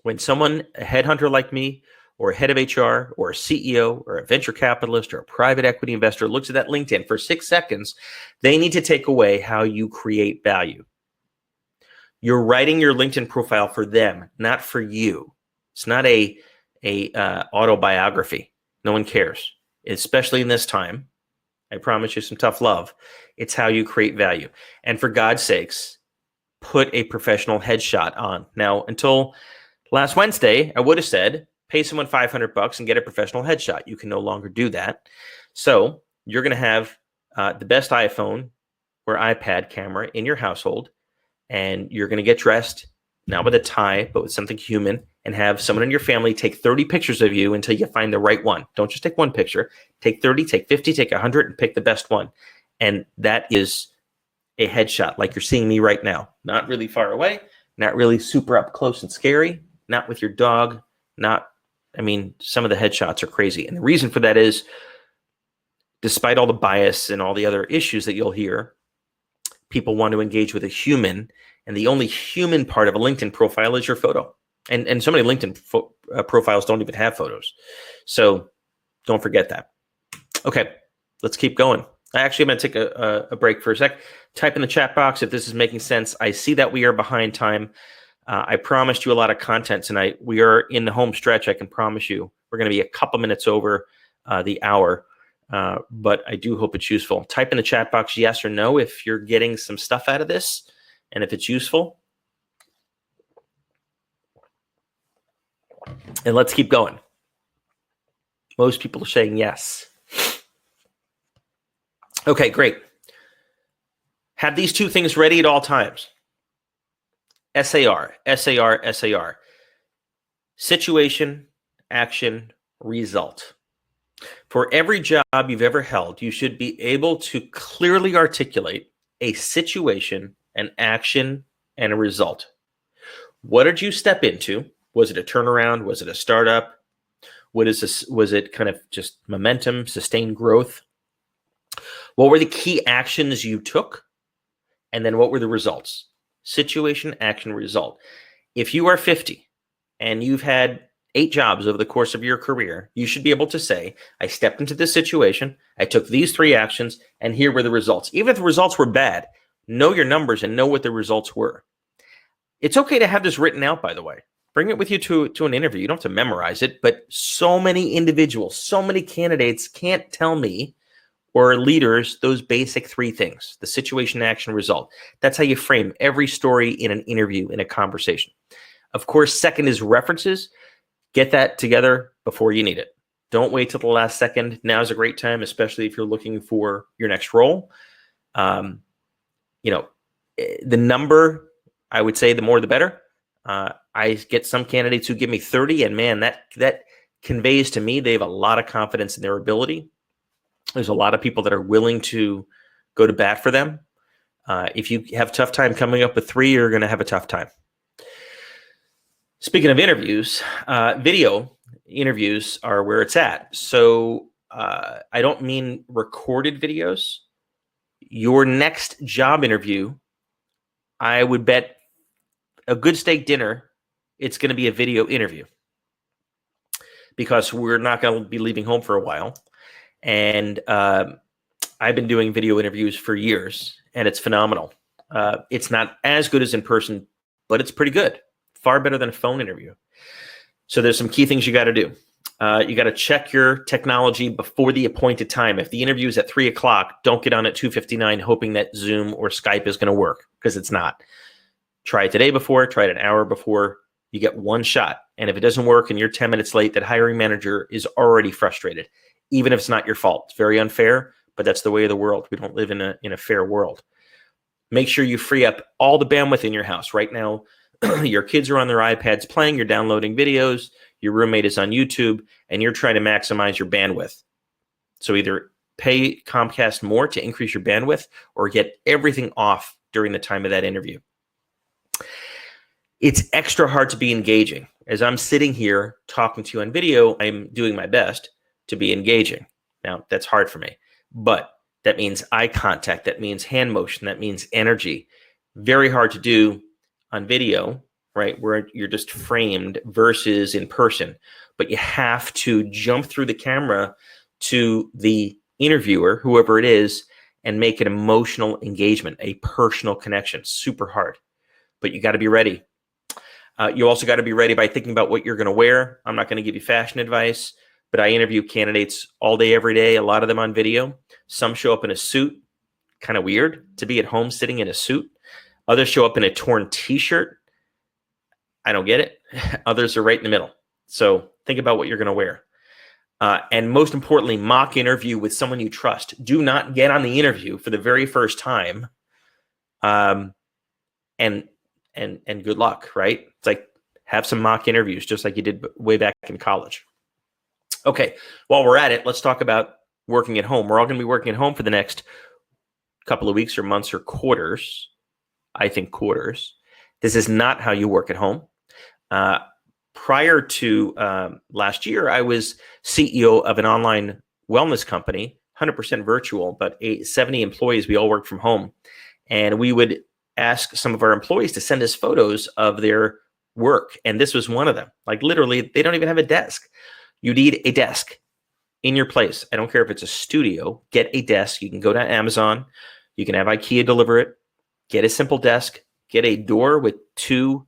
[SPEAKER 1] When someone, a headhunter like me, or a head of HR, or a CEO, or a venture capitalist, or a private equity investor looks at that LinkedIn for 6 seconds, they need to take away how you create value. You're writing your LinkedIn profile for them, not for you. It's not a autobiography. No one cares, especially in this time. I promise you some tough love. It's how you create value. And for God's sakes, put a professional headshot on. Now, until last Wednesday, I would have said, pay someone $500 and get a professional headshot. You can no longer do that. So you're going to have the best iPhone or iPad camera in your household, and you're going to get dressed, not with a tie, but with something human, and have someone in your family take 30 pictures of you until you find the right one. Don't just take one picture. Take 30, take 50, take 100, and pick the best one. And that is a headshot like you're seeing me right now. Not really far away, not really super up close and scary, not with your dog, some of the headshots are crazy. And the reason for that is, despite all the bias and all the other issues that you'll hear, people want to engage with a human, and the only human part of a LinkedIn profile is your photo. And so many LinkedIn profiles don't even have photos. So don't forget that. Okay, let's keep going. I'm going to take a break for a sec. Type in the chat box if this is making sense. I see that we are behind time. I promised you a lot of content tonight. We are in the home stretch. I can promise you we're going to be a couple minutes over the hour, but I do hope it's useful. Type in the chat box yes or no if you're getting some stuff out of this and if it's useful. And let's keep going. Most people are saying yes. Okay, great. Have these two things ready at all times. SAR, SAR, SAR. Situation, action, result. For every job you've ever held, you should be able to clearly articulate a situation, an action, and a result. What did you step into? Was it a turnaround? Was it a startup? What is this? Was it kind of just momentum, sustained growth? What were the key actions you took? And then what were the results? Situation, action, result. If you are 50 and you've had 8 jobs over the course of your career, you should be able to say, I stepped into this situation, I took these 3 actions, and here were the results. Even if the results were bad, know your numbers and know what the results were. It's okay to have this written out, by the way. Bring it with you to an interview. You don't have to memorize it, but so many individuals, so many candidates can't tell me, or leaders, those basic 3 things: the situation, action, result. That's how you frame every story in an interview, in a conversation. Of course, second is references. Get that together before you need it. Don't wait till the last second. Now's a great time, especially if you're looking for your next role. The number, I would say the more the better. I get some candidates who give me 30, and man, that conveys to me they have a lot of confidence in their ability. There's a lot of people that are willing to go to bat for them. If you have a tough time coming up with 3, you're going to have a tough time. Speaking of interviews, video interviews are where it's at. So I don't mean recorded videos. Your next job interview, I would bet a good steak dinner, it's going to be a video interview, because we're not going to be leaving home for a while. And I've been doing video interviews for years, and it's phenomenal. It's not as good as in person, but it's pretty good. Far better than a phone interview. So there's some key things you got to do. You got to check your technology before the appointed time. If the interview is at 3 o'clock, don't get on at 2:59 hoping that Zoom or Skype is going to work, because it's not. Try it the day before, try it an hour before. You get one shot. And if it doesn't work and you're 10 minutes late, that hiring manager is already frustrated, even if it's not your fault. It's very unfair, but that's the way of the world. We don't live in a fair world. Make sure you free up all the bandwidth in your house. Right now, your kids are on their iPads playing, you're downloading videos, your roommate is on YouTube, and you're trying to maximize your bandwidth. So either pay Comcast more to increase your bandwidth, or get everything off during the time of that interview. It's extra hard to be engaging. As I'm sitting here talking to you on video, I'm doing my best to be engaging. Now, that's hard for me, but that means eye contact, that means hand motion, that means energy. Very hard to do on video, right, where you're just framed versus in person. But you have to jump through the camera to the interviewer, whoever it is, and make an emotional engagement, a personal connection. Super hard, but you got to be ready. You also got to be ready by thinking about what you're going to wear. I'm not going to give you fashion advice, but I interview candidates all day, every day, a lot of them on video. Some show up in a suit, kind of weird to be at home sitting in a suit. Others show up in a torn t-shirt. I don't get it. Others are right in the middle. So think about what you're going to wear. And most importantly, mock interview with someone you trust. Do not get on the interview for the very first time. And good luck, right? It's like, have some mock interviews just like you did way back in college. Okay, while we're at it, let's talk about working at home. We're all going to be working at home for the next couple of weeks or months or quarters. I think quarters. This is not how you work at home. Prior to last year, I was CEO of an online wellness company, 100% virtual, but 70 employees. We all worked from home. And we would ask some of our employees to send us photos of their work. And this was one of them. Like literally, they don't even have a desk. You need a desk in your place. I don't care if it's a studio. Get a desk. You can go to Amazon. You can have IKEA deliver it. Get a simple desk. Get a door with 2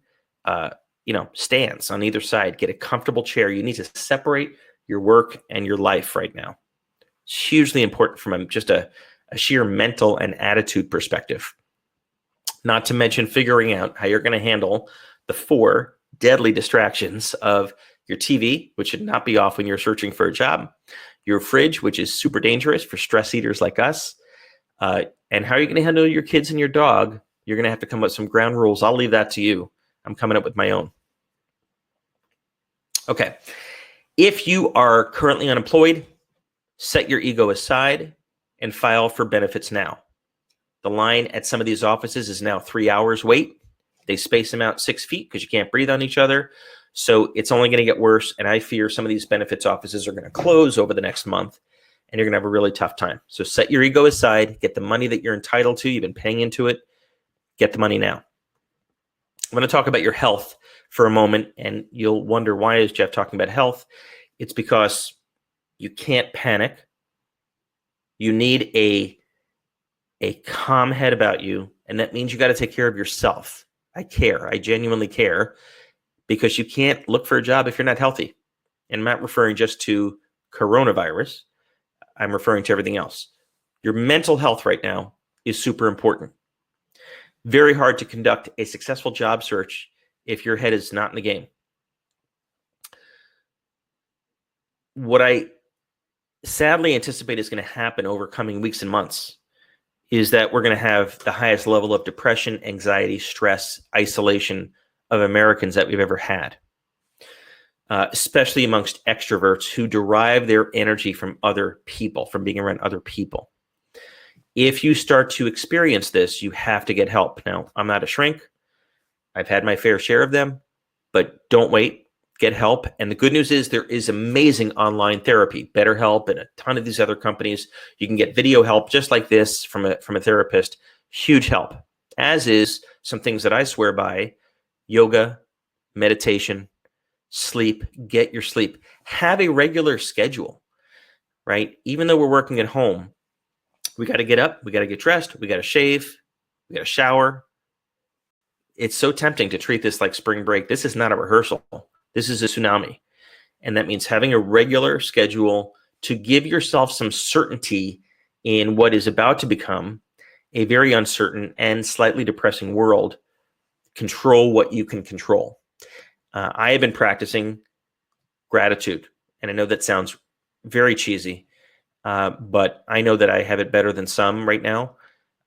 [SPEAKER 1] stands on either side. Get a comfortable chair. You need to separate your work and your life right now. It's hugely important from just a sheer mental and attitude perspective. Not to mention figuring out how you're going to handle the 4 deadly distractions of your TV, which should not be off when you're searching for a job, your fridge, which is super dangerous for stress eaters like us, And how are you going to handle your kids and your dog? You're going to have to come up with some ground rules. I'll leave that to you. I'm coming up with my own. Okay. If you are currently unemployed, set your ego aside and file for benefits now. The line at some of these offices is now 3 hours wait. They space them out 6 feet because you can't breathe on each other. So it's only going to get worse. And I fear some of these benefits offices are going to close over the next month, and you're going to have a really tough time. So set your ego aside, get the money that you're entitled to. You've been paying into it. Get the money now. I'm going to talk about your health for a moment, and you'll wonder, why is Jeff talking about health? It's because you can't panic. You need a calm head about you, and that means you got to take care of yourself. I care. I genuinely care, because you can't look for a job if you're not healthy. And I'm not referring just to coronavirus. I'm referring to everything else. Your mental health right now is super important. Very hard to conduct a successful job search if your head is not in the game. What I sadly anticipate is going to happen over coming weeks and months is that we're going to have the highest level of depression, anxiety, stress, isolation of Americans that we've ever had, especially amongst extroverts who derive their energy from other people, from being around other people. If you start to experience this, you have to get help. Now, I'm not a shrink. I've had my fair share of them, but don't wait. Get help. And the good news is there is amazing online therapy, BetterHelp, and a ton of these other companies. You can get video help just like this from a therapist. Huge help, as is some things that I swear by: yoga, meditation, sleep. Get your sleep. Have a regular schedule, right? Even though we're working at home, we got to get up, we got to get dressed, we got to shave, we got to shower. It's so tempting to treat this like spring break. This is not a rehearsal. This is a tsunami. And that means having a regular schedule to give yourself some certainty in what is about to become a very uncertain and slightly depressing world. Control what you can control. I have been practicing gratitude. And I know that sounds very cheesy, but I know that I have it better than some right now.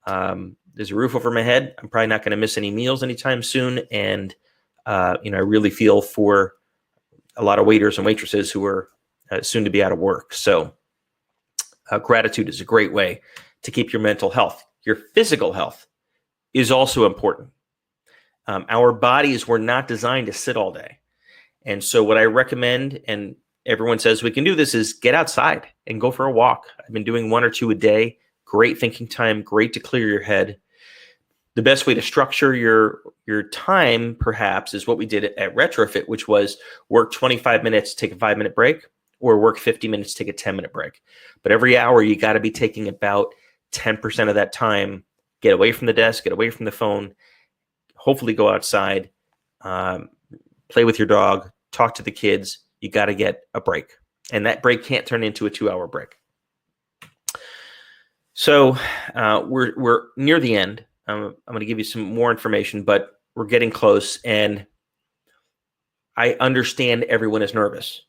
[SPEAKER 1] There's a roof over my head. I'm probably not going to miss any meals anytime soon. And, I really feel for a lot of waiters and waitresses who are soon to be out of work. So gratitude is a great way to keep your mental health. Your physical health is also important. Our bodies were not designed to sit all day. And so what I recommend, and everyone says we can do this, is get outside and go for a walk. I've been doing 1 or 2 a day. Great thinking time, great to clear your head. The best way to structure your time, perhaps, is what we did at Retrofit, which was work 25 minutes, take a 5-minute break, or work 50 minutes, take a 10-minute break. But every hour, you got to be taking about 10% of that time. Get away from the desk, get away from the phone, hopefully go outside, play with your dog, talk to the kids. You got to get a break. And that break can't turn into a 2-hour break. So we're near the end. I'm going to give you some more information, but we're getting close, and I understand everyone is nervous.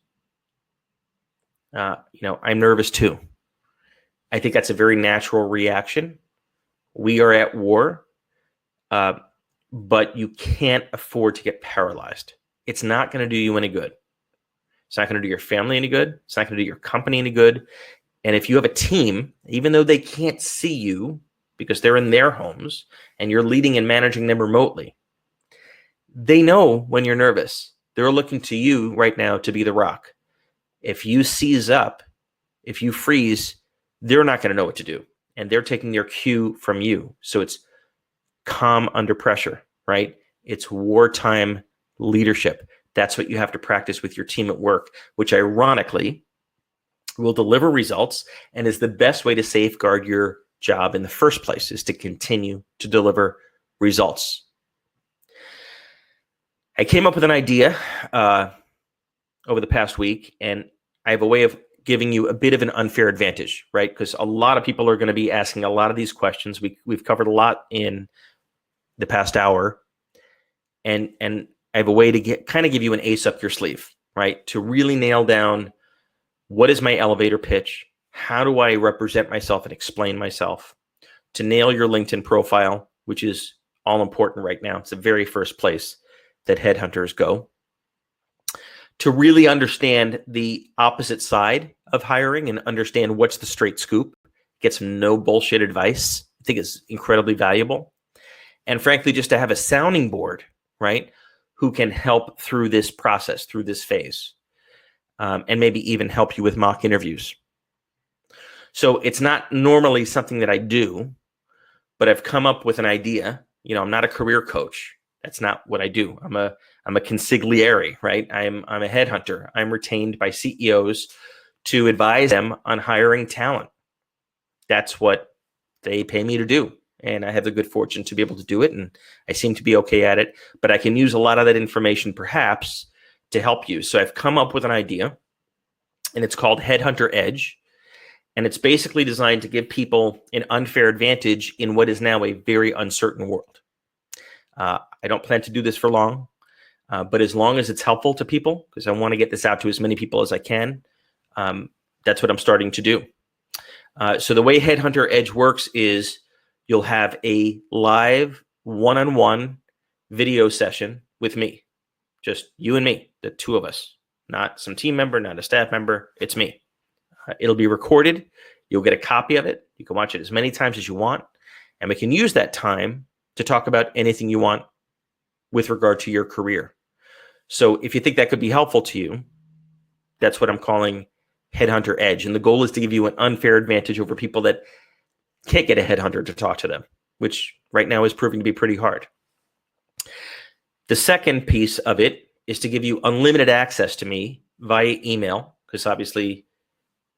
[SPEAKER 1] I'm nervous too. I think that's a very natural reaction. We are at war, but you can't afford to get paralyzed. It's not going to do you any good. It's not going to do your family any good. It's not going to do your company any good. And if you have a team, even though they can't see you because they're in their homes and you're leading and managing them remotely, they know when you're nervous. They're looking to you right now to be the rock. If you seize up, if you freeze, they're not going to know what to do. And they're taking their cue from you. So it's calm under pressure, right? It's wartime leadership. That's what you have to practice with your team at work, which ironically will deliver results and is the best way to safeguard your job in the first place, is to continue to deliver results. I came up with an idea over the past week, and I have a way of giving you a bit of an unfair advantage, right? Because a lot of people are going to be asking a lot of these questions. We've covered a lot in the past hour, and I have a way to give you an ace up your sleeve, right? To really nail down, what is my elevator pitch? How do I represent myself and explain myself? to nail your LinkedIn profile, which is all important right now. It's the very first place that headhunters go. To really understand the opposite side of hiring and understand what's the straight scoop, get some no bullshit advice, I think is incredibly valuable. And frankly, just to have a sounding board, right, who can help through this process, through this phase, and maybe even help you with mock interviews. So it's not normally something that I do, but I've come up with an idea. I'm not a career coach. That's not what I do. I'm a consigliere, right? I'm a headhunter. I'm retained by CEOs to advise them on hiring talent. That's what they pay me to do. And I have the good fortune to be able to do it. And I seem to be okay at it, but I can use a lot of that information perhaps to help you. So I've come up with an idea, and it's called Headhunter Edge. And it's basically designed to give people an unfair advantage in what is now a very uncertain world. I don't plan to do this for long, but as long as it's helpful to people, because I want to get this out to as many people as I can, that's what I'm starting to do. So the way Headhunter Edge works is you'll have a live one-on-one video session with me, just you and me, the two of us, not some team member, not a staff member. It's me. It'll be recorded. You'll get a copy of it. You can watch it as many times as you want, and we can use that time to talk about anything you want with regard to your career. So if you think that could be helpful to you, that's what I'm calling Headhunter Edge. And the goal is to give you an unfair advantage over people that can't get a headhunter to talk to them, which right now is proving to be pretty hard. The second piece of it is to give you unlimited access to me via email, because obviously,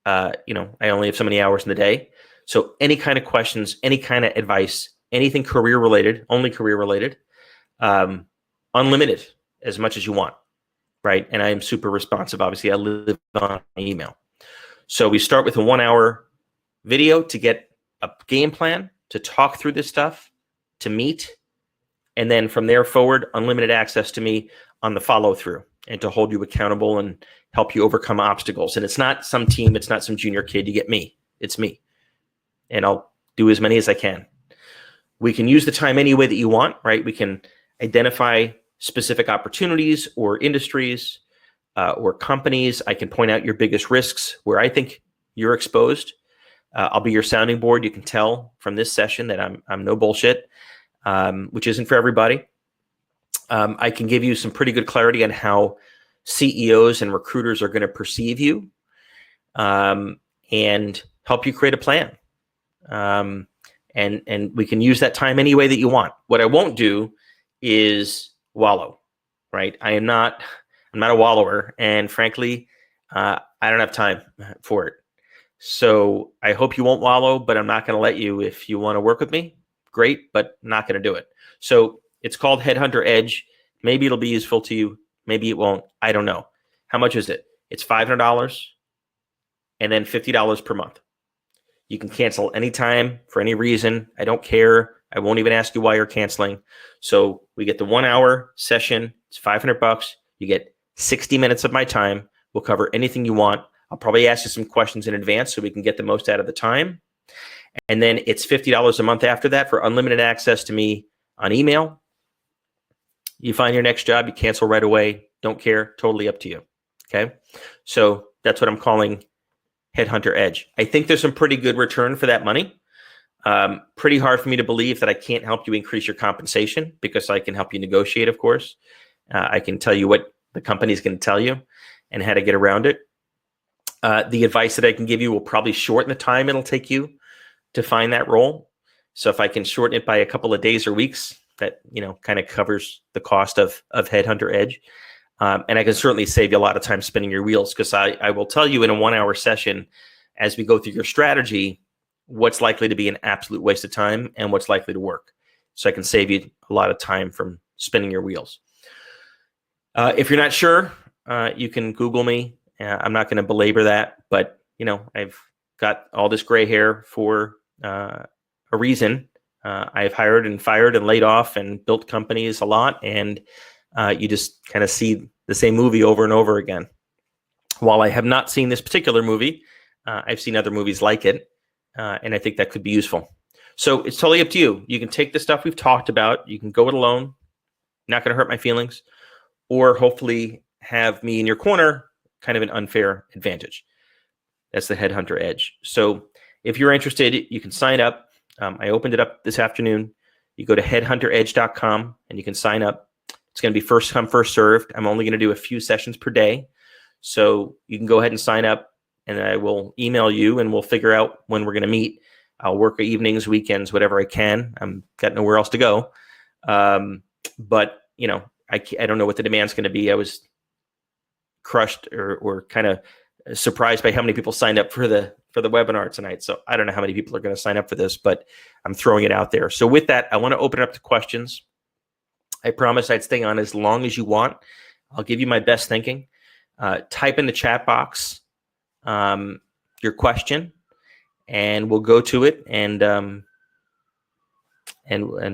[SPEAKER 1] I only have so many hours in the day. So any kind of questions, any kind of advice, anything career related, only career related, unlimited as much as you want, right? And I am super responsive. Obviously, I live on email. So we start with a 1 hour video to get a game plan, to talk through this stuff, to meet, and then from there forward, unlimited access to me on the follow through and to hold you accountable and help you overcome obstacles. And it's not some team, it's not some junior kid. You get me. It's me. And I'll do as many as I can. We can use the time any way that you want, right? We can identify specific opportunities or industries or companies. I can point out your biggest risks where I think you're exposed. I'll be your sounding board. You can tell from this session that I'm no bullshit, which isn't for everybody. I can give you some pretty good clarity on how CEOs and recruiters are going to perceive you, and help you create a plan. And we can use that time any way that you want. What I won't do is wallow, right? I'm not a wallower, and frankly, I don't have time for it. So I hope you won't wallow, but I'm not going to let you. If you want to work with me, great, but I'm not going to do it. So it's called Headhunter Edge. Maybe it'll be useful to you. Maybe it won't. I don't know. How much is it? It's $500 and then $50 per month. You can cancel anytime for any reason. I don't care. I won't even ask you why you're canceling. So we get the 1 hour session. It's $500. You get 60 minutes of my time. We'll cover anything you want. I'll probably ask you some questions in advance so we can get the most out of the time. And then it's $50 a month after that for unlimited access to me on email. You find your next job, you cancel right away. Don't care. Totally up to you. Okay. So that's what I'm calling Headhunter Edge. I think there's some pretty good return for that money. Pretty hard for me to believe that I can't help you increase your compensation, because I can help you negotiate, of course. I can tell you what the company's going to tell you and how to get around it. The advice that I can give you will probably shorten the time it'll take you to find that role. So if I can shorten it by a couple of days or weeks, that kind of covers the cost of Headhunter Edge. And I can certainly save you a lot of time spinning your wheels, because I will tell you in a 1 hour session, as we go through your strategy, what's likely to be an absolute waste of time and what's likely to work. So I can save you a lot of time from spinning your wheels. If you're not sure, you can Google me. I'm not going to belabor that, but I've got all this gray hair for a reason. I've hired and fired and laid off and built companies a lot, and you just kind of see the same movie over and over again. While I have not seen this particular movie, I've seen other movies like it, and I think that could be useful. So it's totally up to you. You can take the stuff we've talked about. You can go it alone. Not going to hurt my feelings. Or hopefully have me in your corner, kind of an unfair advantage. That's the Headhunter Edge. So if you're interested, you can sign up. I opened it up this afternoon. You go to headhunteredge.com and you can sign up. It's going to be first come, first served. I'm only going to do a few sessions per day. So you can go ahead and sign up, and I will email you and we'll figure out when we're going to meet. I'll work evenings, weekends, whatever I can. I'm got nowhere else to go. But, you know, I don't know what the demand's going to be. I was crushed or kind of surprised by how many people signed up for the webinar tonight. So I don't know how many people are going to sign up for this, but I'm throwing it out there. So with that, I want to open it up to questions. I promise I'd stay on as long as you want. I'll give you my best thinking. Type in the chat box your question, and we'll go to it, and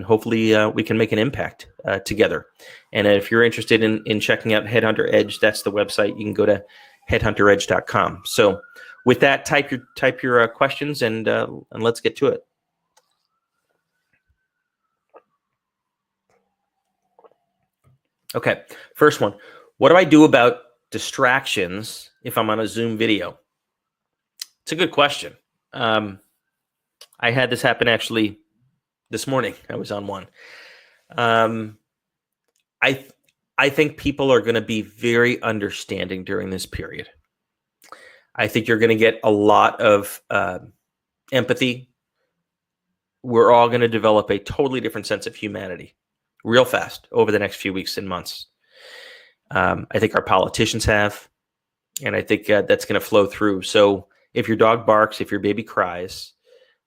[SPEAKER 1] hopefully we can make an impact together. And if you're interested in checking out Headhunter Edge, that's the website. You can go to headhunteredge.com. So with that, type your questions, and let's get to it. Okay, first one. What do I do about distractions if I'm on a Zoom video? It's a good question. I had this happen actually this morning. I was on one. I think people are going to be very understanding during this period. I think you're going to get a lot of empathy. We're all going to develop a totally different sense of humanity real fast over the next few weeks and months. I think our politicians have, and I think that's going to flow through. So if your dog barks, if your baby cries,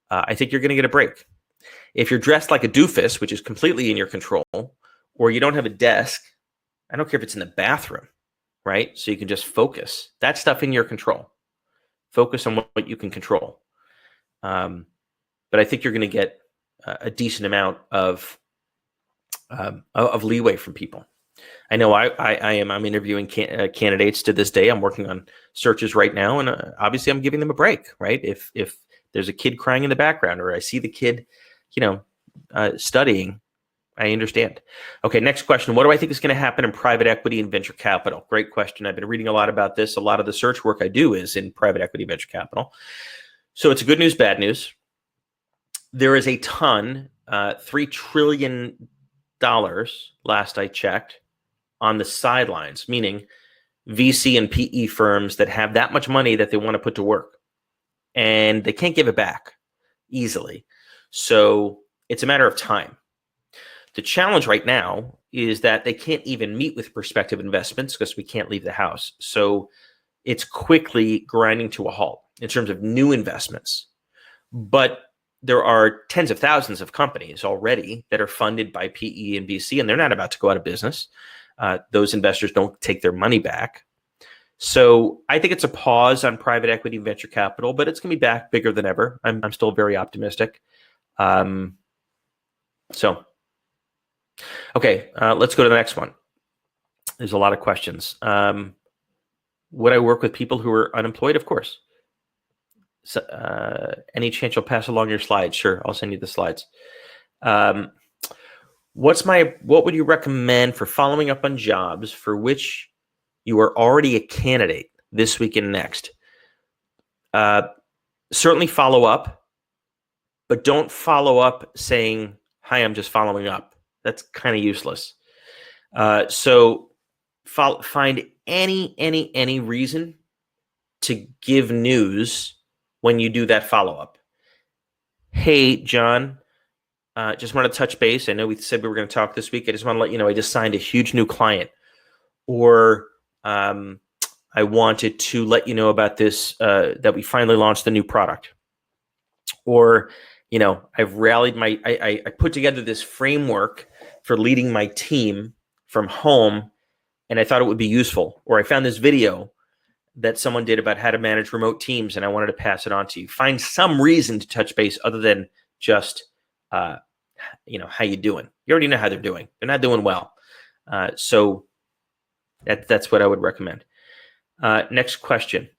[SPEAKER 1] I think you're going to get a break. If you're dressed like a doofus, which is completely in your control, or you don't have a desk, I don't care if it's in the bathroom, right? So you can just focus. That stuff in your control. Focus on what you can control. But I think you're going to get a decent amount of leeway from people. I know I'm interviewing candidates to this day. I'm working on searches right now, and obviously I'm giving them a break, right? If there's a kid crying in the background, or I see the kid, studying, I understand. Okay, next question. What do I think is going to happen in private equity and venture capital? Great question. I've been reading a lot about this. A lot of the search work I do is in private equity, venture capital. So it's a good news, bad news. There is a ton, $3 trillion last I checked, on the sidelines, meaning VC and PE firms that have that much money that they want to put to work, and they can't give it back easily. So it's a matter of time. The challenge right now is that they can't even meet with prospective investments because we can't leave the house. So it's quickly grinding to a halt in terms of new investments. But there are tens of thousands of companies already that are funded by PE and VC, and they're not about to go out of business. Those investors don't take their money back. So I think it's a pause on private equity and venture capital, but it's going to be back bigger than ever. I'm still very optimistic. Okay, let's go to the next one. There's a lot of questions. Would I work with people who are unemployed? Of course. So, any chance you'll pass along your slides? Sure, I'll send you the slides. What would you recommend for following up on jobs for which you are already a candidate this week and next? Certainly follow up, but don't follow up saying, "Hi, I'm just following up." That's kind of useless. So find any reason to give news when you do that follow-up. Hey, John, just want to touch base. I know we said we were going to talk this week. I just want to let you know I just signed a huge new client. Or I wanted to let you know about this, that we finally launched the new product. Or, I've rallied I put together this framework for leading my team from home, and I thought it would be useful. Or I found this video that someone did about how to manage remote teams, and I wanted to pass it on to you. Find some reason to touch base other than just, how you doing? You already know how they're doing. They're not doing well. So that's what I would recommend. Next question.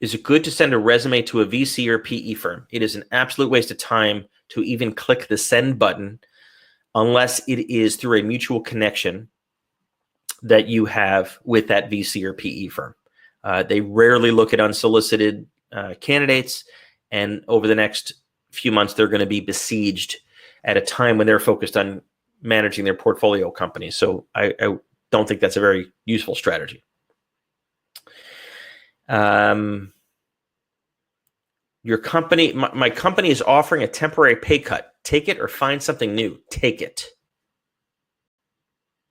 [SPEAKER 1] Is it good to send a resume to a VC or PE firm? It is an absolute waste of time to even click the send button unless it is through a mutual connection that you have with that VC or PE firm. They rarely look at unsolicited candidates, and over the next few months, they're going to be besieged at a time when they're focused on managing their portfolio companies. So I don't think that's a very useful strategy. Your company, my company is offering a temporary pay cut. Take it or find something new. Take it.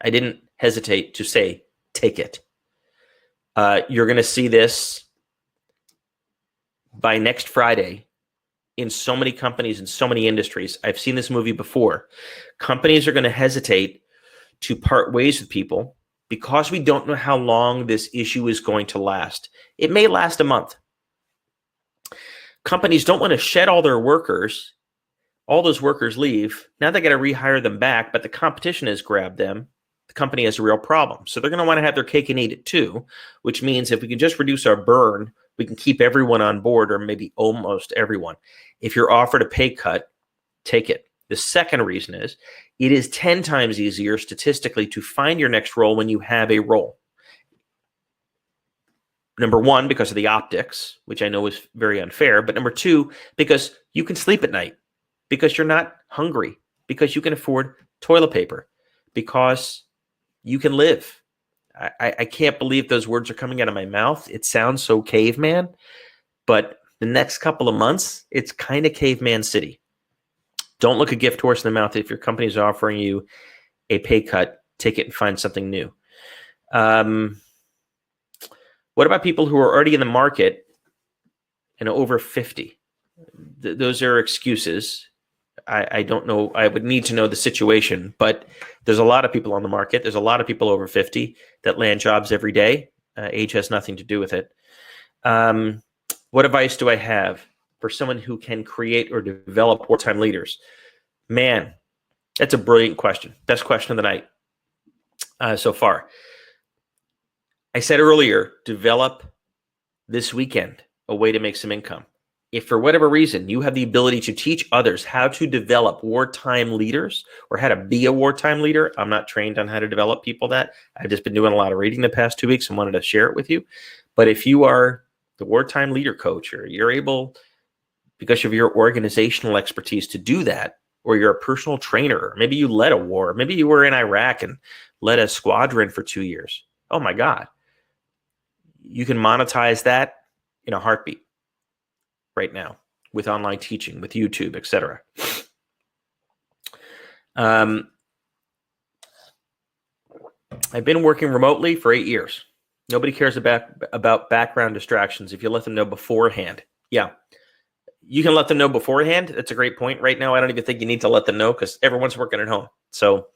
[SPEAKER 1] I didn't hesitate to say, take it. You're going to see this by next Friday in so many companies, in so many industries. I've seen this movie before. Companies are going to hesitate to part ways with people because we don't know how long this issue is going to last. It may last a month. Companies don't want to shed all their workers. All those workers leave. Now they got to rehire them back, but the competition has grabbed them. The company has a real problem. So they're going to want to have their cake and eat it too, which means if we can just reduce our burn, we can keep everyone on board, or maybe almost everyone. If you're offered a pay cut, take it. The second reason is it is 10 times easier statistically to find your next role when you have a role. Number one, because of the optics, which I know is very unfair. But number two, because you can sleep at night, because you're not hungry, because you can afford toilet paper, because you can live. I can't believe those words are coming out of my mouth. It sounds so caveman, but the next couple of months, it's kind of caveman city. Don't look a gift horse in the mouth. If your company is offering you a pay cut, take it and find something new. What about people who are already in the market and over 50? Those are excuses. I don't know. I would need to know the situation, but there's a lot of people on the market. There's a lot of people over 50 that land jobs every day. Age has nothing to do with it. What advice do I have for someone who can create or develop wartime leaders? Man, that's a brilliant question. Best question of the night so far. I said earlier, develop this weekend a way to make some income. If for whatever reason you have the ability to teach others how to develop wartime leaders or how to be a wartime leader, I'm not trained on how to develop people that. I've just been doing a lot of reading the past 2 weeks and wanted to share it with you. But if you are the wartime leader coach, or you're able, because of your organizational expertise, to do that, or you're a personal trainer, or maybe you led a war, maybe you were in Iraq and led a squadron for 2 years. Oh my God. You can monetize that in a heartbeat right now with online teaching, with YouTube, etc. I've been working remotely for 8 years. Nobody cares about background distractions if you let them know beforehand. Yeah, you can let them know beforehand. That's a great point. Right now, I don't even think you need to let them know because everyone's working at home. So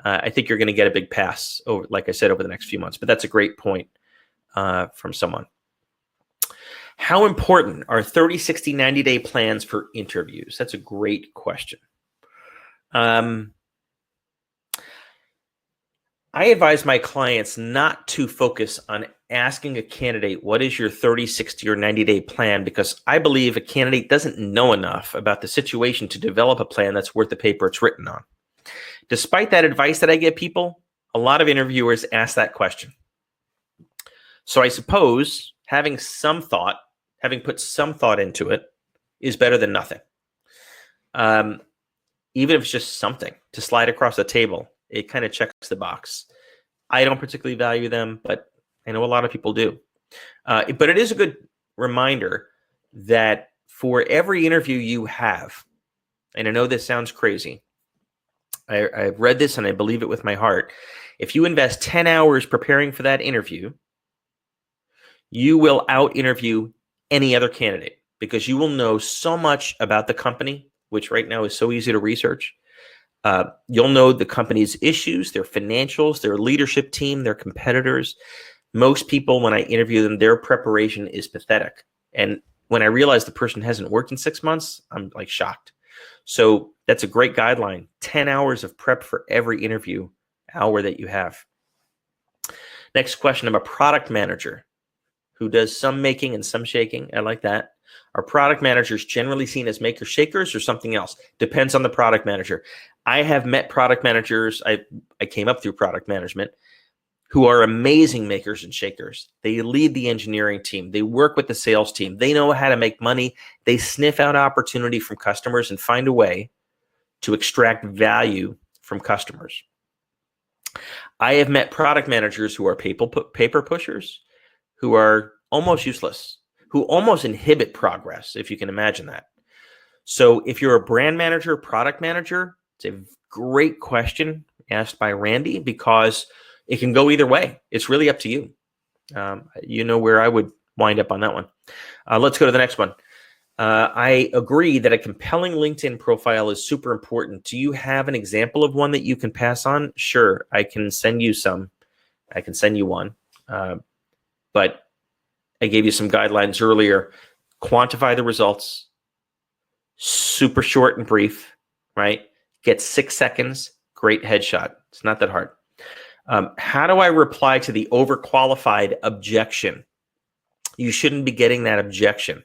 [SPEAKER 1] I think you're going to get a big pass, over, like I said, over the next few months. But that's a great point from someone. How important are 30, 60, 90-day plans for interviews? That's a great question. I advise my clients not to focus on asking a candidate, what is your 30, 60, or 90-day plan? Because I believe a candidate doesn't know enough about the situation to develop a plan that's worth the paper it's written on. Despite that advice that I give people, a lot of interviewers ask that question. So I suppose having put some thought into it is better than nothing. Even if it's just something to slide across the table, it kind of checks the box. I don't particularly value them, but I know a lot of people do. But it is a good reminder that for every interview you have, and I know this sounds crazy, I've read this and I believe it with my heart. If you invest 10 hours preparing for that interview, you will out-interview any other candidate because you will know so much about the company, which right now is so easy to research. You'll know the company's issues, their financials, their leadership team, their competitors. Most people, when I interview them, their preparation is pathetic. And when I realize the person hasn't worked in 6 months, I'm like shocked. So that's a great guideline. 10 hours of prep for every interview hour that you have. Next question. I'm a product manager who does some making and some shaking. I like that. Are product managers generally seen as maker shakers or something else? Depends on the product manager. I have met product managers. I came up through product management who are amazing makers and shakers. They lead the engineering team. They work with the sales team. They know how to make money. They sniff out opportunity from customers and find a way to extract value from customers. I have met product managers who are paper pushers, who are almost useless, who almost inhibit progress, if you can imagine that. So if you're a brand manager, product manager, it's a great question asked by Randy, because it can go either way. It's really up to you. You know where I would wind up on that one. Let's go to the next one. I agree that a compelling LinkedIn profile is super important. Do you have an example of one that you can pass on? Sure, I can send you some. I can send you one. But I gave you some guidelines earlier. Quantify the results. Super short and brief, right? Get 6 seconds. Great headshot. It's not that hard. How do I reply to the overqualified objection? You shouldn't be getting that objection.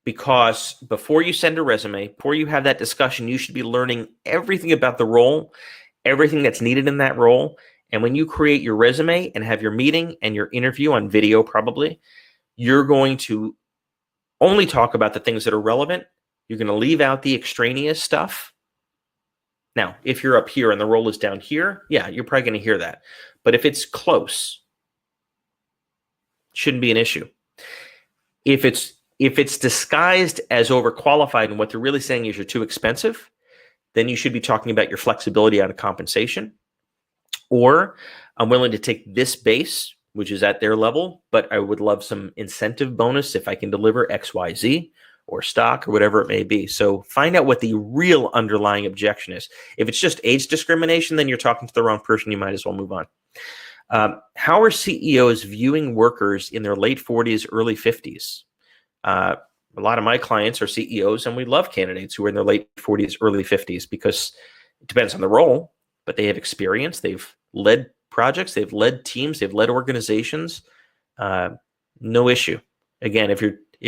[SPEAKER 1] Because before you send a resume, before you have that discussion, you should be learning everything about the role, everything that's needed in that role. And when you create your resume and have your meeting and your interview on video, probably, you're going to only talk about the things that are relevant. You're going to leave out the extraneous stuff. Now, if you're up here and the role is down here, yeah, you're probably going to hear that. But if it's close, it shouldn't be an issue. If it's disguised as overqualified and what they're really saying is you're too expensive, then you should be talking about your flexibility on compensation. Or I'm willing to take this base, which is at their level, but I would love some incentive bonus if I can deliver X, Y, Z, or stock, or whatever it may be. So find out what the real underlying objection is. If it's just age discrimination, then you're talking to the wrong person. You might as well move on. How are CEOs viewing workers in their late 40s, early 50s? A lot of my clients are CEOs, and we love candidates who are in their late 40s, early 50s, because it depends on the role, but they have experience. They've led projects. They've led teams. They've led organizations. No issue. Again, if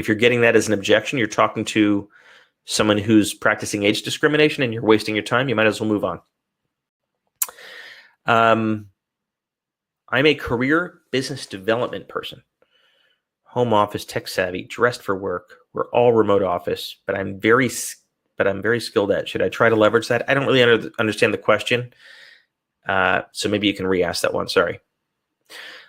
[SPEAKER 1] you're getting that as an objection, you're talking to someone who's practicing age discrimination and you're wasting your time. You might as well move on. I'm a career business development person. Home office, tech savvy, dressed for work. We're all remote office, but I'm very skilled at. Should I try to leverage that? I don't really understand the question. So maybe you can re-ask that one. Sorry.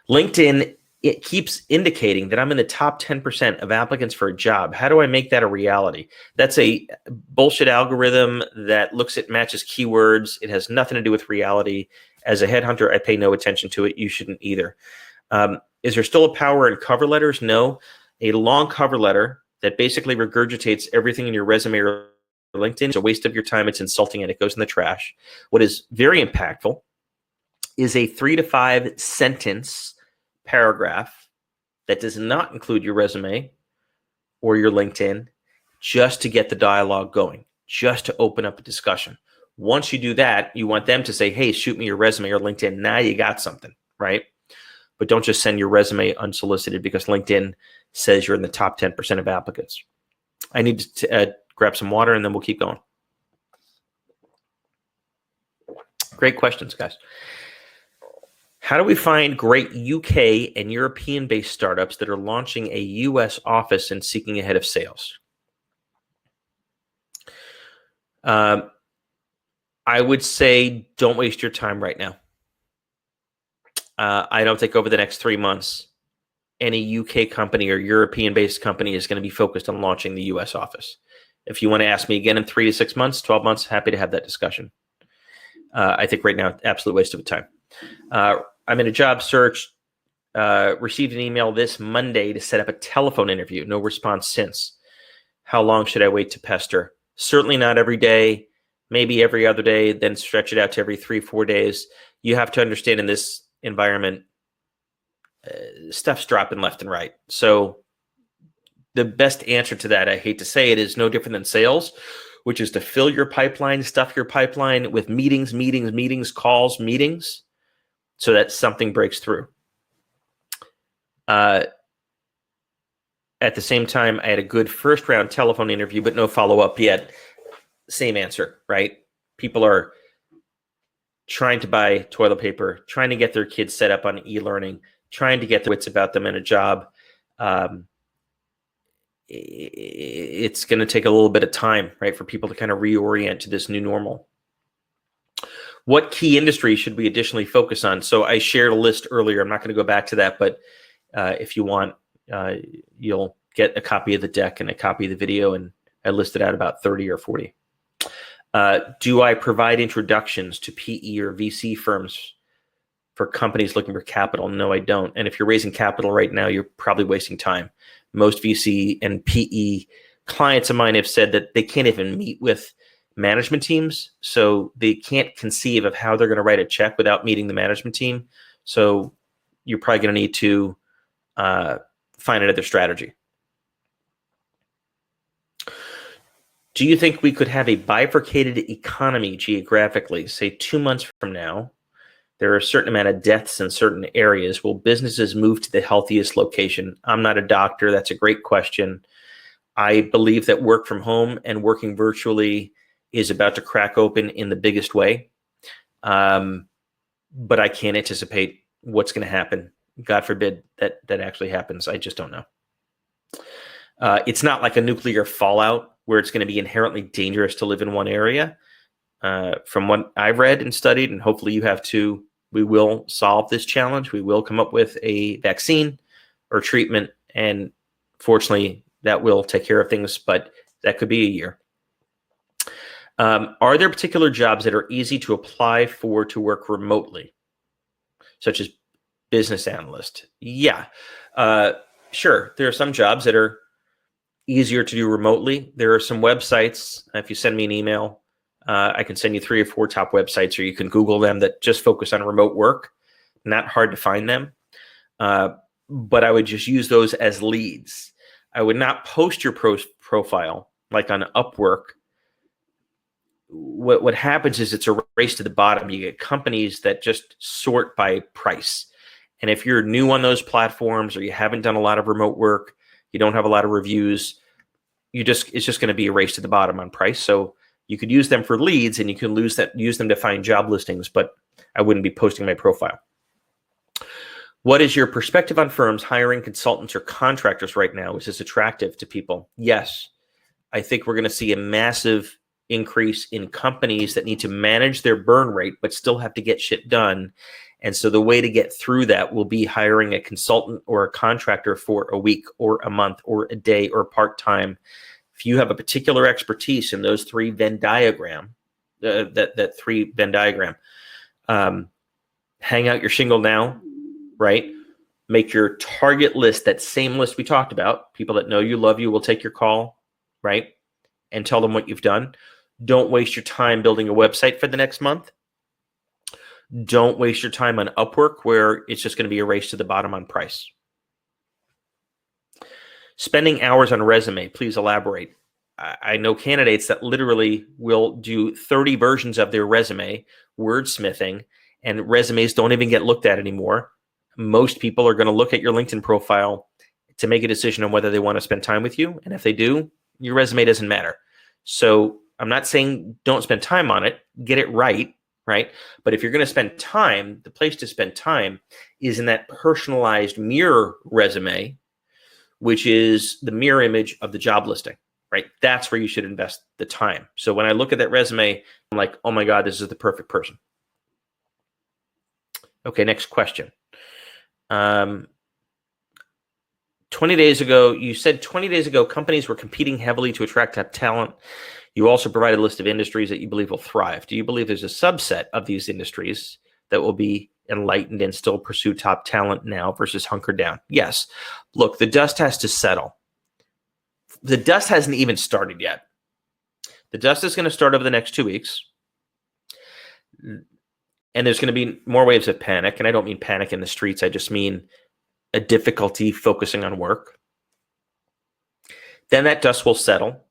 [SPEAKER 1] LinkedIn, it keeps indicating that I'm in the top 10% of applicants for a job. How do I make that a reality? That's a bullshit algorithm that matches keywords. It has nothing to do with reality. As a headhunter, I pay no attention to it. You shouldn't either. Is there still a power in cover letters? No. A long cover letter that basically regurgitates everything in your resume or LinkedIn is a waste of your time. It's insulting and it goes in the trash. What is very impactful is a 3 to 5 sentence paragraph that does not include your resume or your LinkedIn, just to get the dialogue going, just to open up a discussion. Once you do that, you want them to say, hey, shoot me your resume or LinkedIn. Now you got something, right? But don't just send your resume unsolicited because LinkedIn says you're in the top 10% of applicants. I need to grab some water and then we'll keep going. Great questions, guys. How do we find great UK and European-based startups that are launching a US office and seeking a head of sales? I would say don't waste your time right now. I don't think over the next 3 months, any UK company or European-based company is going to be focused on launching the US office. If you want to ask me again in 3 to 6 months, 12 months, happy to have that discussion. I think right now, absolute waste of time. I'm in a job search, received an email this Monday to set up a telephone interview. No response since. How long should I wait to pester? Certainly not every day, maybe every other day, then stretch it out to every 3-4 days. You have to understand in this environment, stuff's dropping left and right. So the best answer to that, I hate to say it, is no different than sales, which is to fill your pipeline, stuff your pipeline with meetings, calls, meetings, so that something breaks through. At the same time, I had a good first round telephone interview, but no follow-up yet. Same answer, right? People are trying to buy toilet paper, trying to get their kids set up on e-learning, trying to get their wits about them in a job. It's going to take a little bit of time, right, for people to kind of reorient to this new normal. What key industries should we additionally focus on? So I shared a list earlier. I'm not going to go back to that, but if you want, you'll get a copy of the deck and a copy of the video, and I listed out about 30 or 40. Do I provide introductions to PE or VC firms for companies looking for capital? No, I don't. And if you're raising capital right now, you're probably wasting time. Most VC and PE clients of mine have said that they can't even meet with management teams, so they can't conceive of how they're going to write a check without meeting the management team. So you're probably going to need to find another strategy. Do you think we could have a bifurcated economy geographically? Say 2 months from now, there are a certain amount of deaths in certain areas. Will businesses move to the healthiest location? I'm not a doctor. That's a great question. I believe that work from home and working virtually is about to crack open in the biggest way. But I can't anticipate what's going to happen. God forbid that actually happens. I just don't know. It's not like a nuclear fallout where it's going to be inherently dangerous to live in one area. From what I've read and studied, and hopefully you have too, we will solve this challenge. We will come up with a vaccine or treatment, and fortunately that will take care of things, but that could be a year. Are there particular jobs that are easy to apply for to work remotely, such as business analyst? Yeah, sure. There are some jobs that are easier to do remotely. There are some websites. If you send me an email, I can send you 3 or 4 top websites, or you can Google them, that just focus on remote work. Not hard to find them. But I would just use those as leads. I would not post your profile like on Upwork. What happens is it's a race to the bottom. You get companies that just sort by price. And if you're new on those platforms, or you haven't done a lot of remote work, you don't have a lot of reviews, it's just going to be a race to the bottom on price. So you could use them for leads, and you can use them to find job listings, but I wouldn't be posting my profile. What is your perspective on firms hiring consultants or contractors right now? Is this attractive to people? Yes. I think we're going to see a massive increase in companies that need to manage their burn rate, but still have to get shit done. And so the way to get through that will be hiring a consultant or a contractor for a week or a month or a day or part-time. If you have a particular expertise in those 3 Venn diagram, that 3 Venn diagram, hang out your shingle now, right? Make your target list, that same list we talked about. People that know you, love you, will take your call, right? And tell them what you've done. Don't waste your time building a website for the next month. Don't waste your time on Upwork, where it's just going to be a race to the bottom on price. Spending hours on resume, please elaborate. I know candidates that literally will do 30 versions of their resume, wordsmithing, and resumes don't even get looked at anymore. Most people are going to look at your LinkedIn profile to make a decision on whether they want to spend time with you. And if they do, your resume doesn't matter. So I'm not saying don't spend time on it. Get it right? But if you're going to spend time, the place to spend time is in that personalized mirror resume, which is the mirror image of the job listing, right? That's where you should invest the time. So when I look at that resume, I'm like, oh my God, this is the perfect person. Okay, next question. 20 days ago, you said 20 days ago, companies were competing heavily to attract top talent. You also provided a list of industries that you believe will thrive. Do you believe there's a subset of these industries that will be enlightened and still pursue top talent now versus hunker down? Yes. Look, the dust has to settle. The dust hasn't even started yet. The dust is going to start over the next 2 weeks. And there's going to be more waves of panic. And I don't mean panic in the streets. I just mean a difficulty focusing on work. Then that dust will settle.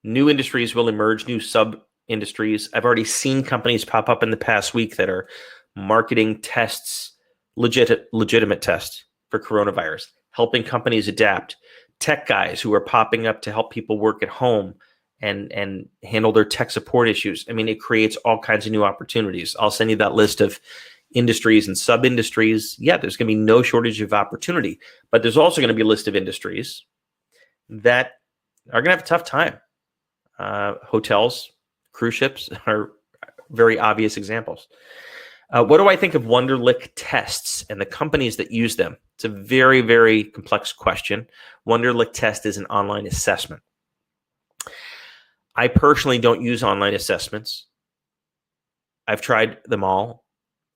[SPEAKER 1] New industries will emerge, new sub-industries. I've already seen companies pop up in the past week that are marketing tests, legitimate tests for coronavirus, helping companies adapt, tech guys who are popping up to help people work at home and handle their tech support issues. I mean, it creates all kinds of new opportunities. I'll send you that list of industries and sub-industries. Yeah, there's going to be no shortage of opportunity, but there's also going to be a list of industries that are going to have a tough time. Hotels, cruise ships are very obvious examples. What do I think of Wonderlic tests and the companies that use them? It's a very, very complex question. Wonderlic test is an online assessment. I personally don't use online assessments. I've tried them all.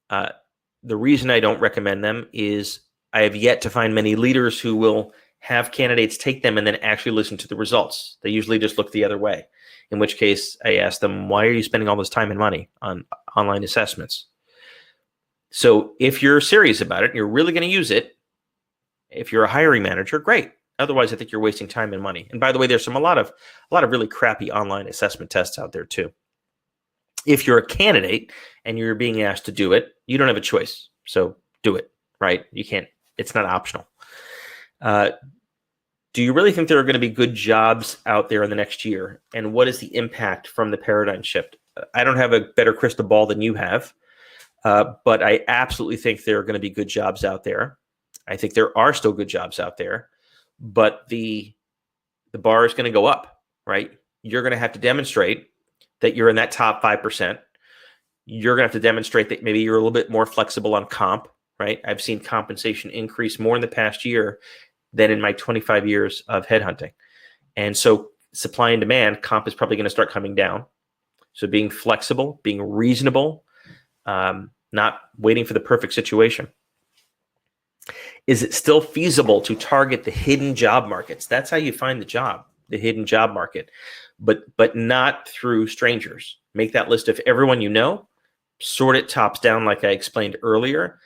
[SPEAKER 1] The reason I don't recommend them is I have yet to find many leaders who will have candidates take them and then actually listen to the results. They usually just look the other way, in which case I ask them, why are you spending all this time and money on online assessments? So if you're serious about it, you're really going to use it. If you're a hiring manager, great. Otherwise, I think you're wasting time and money. And by the way, there's a lot of really crappy online assessment tests out there too. If you're a candidate and you're being asked to do it, you don't have a choice. So do it, right? You can't, it's not optional. Do you really think there are going to be good jobs out there in the next year? And what is the impact from the paradigm shift? I don't have a better crystal ball than you have, but I absolutely think there are going to be good jobs out there. I think there are still good jobs out there, but the bar is going to go up, right? You're going to have to demonstrate that you're in that top 5%. You're going to have to demonstrate that maybe you're a little bit more flexible on comp, right? I've seen compensation increase more in the past year than in my 25 years of headhunting. And so supply and demand, comp is probably going to start coming down. So being flexible, being reasonable, not waiting for the perfect situation. Is it still feasible to target the hidden job markets? That's how you find the job, the hidden job market, but not through strangers. Make that list of everyone you know, sort it tops down like I explained earlier,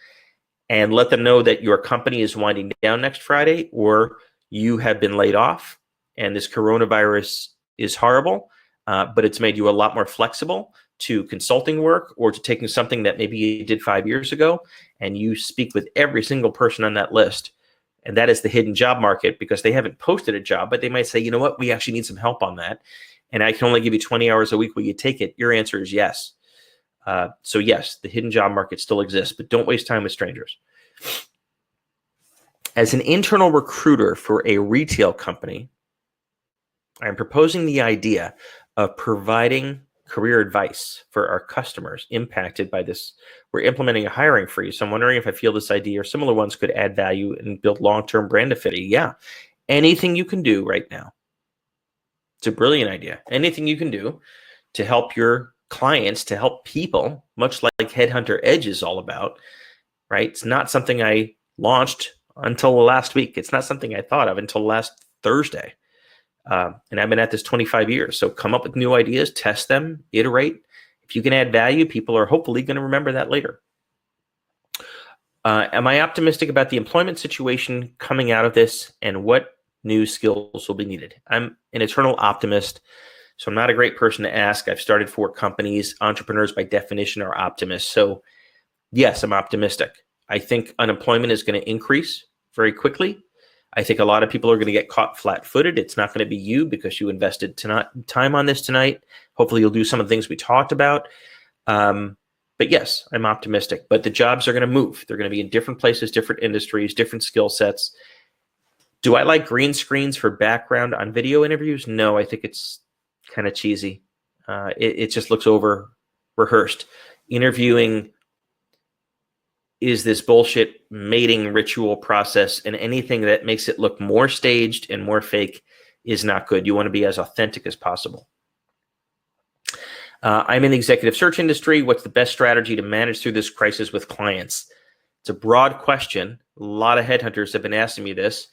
[SPEAKER 1] and let them know that your company is winding down next Friday or you have been laid off and this coronavirus is horrible, but it's made you a lot more flexible to consulting work or to taking something that maybe you did 5 years ago, and you speak with every single person on that list. And that is the hidden job market, because they haven't posted a job, but they might say, you know what, we actually need some help on that. And I can only give you 20 hours a week. Will you take it? Your answer is yes. So yes, the hidden job market still exists, but don't waste time with strangers. As an internal recruiter for a retail company, I'm proposing the idea of providing career advice for our customers impacted by this. We're implementing a hiring freeze. So I'm wondering if I feel this idea or similar ones could add value and build long-term brand affinity. Yeah, anything you can do right now. It's a brilliant idea. Anything you can do to help your clients, to help people, much like Headhunter Edge is all about, right? It's not something I launched until last week. It's not something I thought of until last Thursday. And I've been at this 25 years. So come up with new ideas, test them, iterate. If you can add value, people are hopefully going to remember that later. Am I optimistic about the employment situation coming out of this, and what new skills will be needed? I'm an eternal optimist, so I'm not a great person to ask. I've started 4 companies. Entrepreneurs by definition are optimists. So yes, I'm optimistic. I think unemployment is going to increase very quickly. I think a lot of people are going to get caught flat-footed. It's not going to be you because you invested time on this tonight. Hopefully you'll do some of the things we talked about. But yes, I'm optimistic. But the jobs are going to move. They're going to be in different places, different industries, different skill sets. Do I like green screens for background on video interviews? No, I think it's kind of cheesy. It just looks over-rehearsed. Interviewing is this bullshit mating ritual process, and anything that makes it look more staged and more fake is not good. You want to be as authentic as possible. I'm in the executive search industry. What's the best strategy to manage through this crisis with clients? It's a broad question. A lot of headhunters have been asking me this.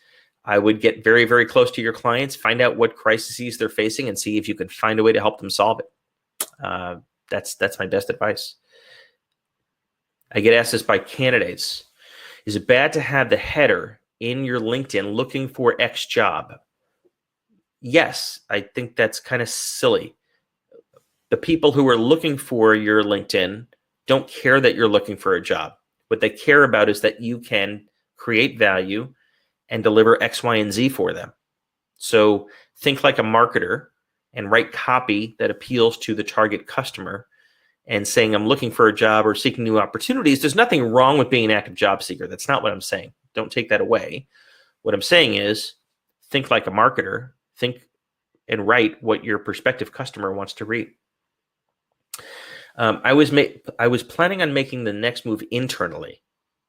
[SPEAKER 1] I would get very, very close to your clients, find out what crises they're facing, and see if you can find a way to help them solve it. That's my best advice. I get asked this by candidates. Is it bad to have the header in your LinkedIn looking for X job? Yes, I think that's kind of silly. The people who are looking for your LinkedIn don't care that you're looking for a job. What they care about is that you can create value, and deliver X, Y, and Z for them. So think like a marketer and write copy that appeals to the target customer and saying, I'm looking for a job or seeking new opportunities. There's nothing wrong with being an active job seeker. That's not what I'm saying. Don't take that away. What I'm saying is think like a marketer, think and write what your prospective customer wants to read. I was planning on making the next move internally.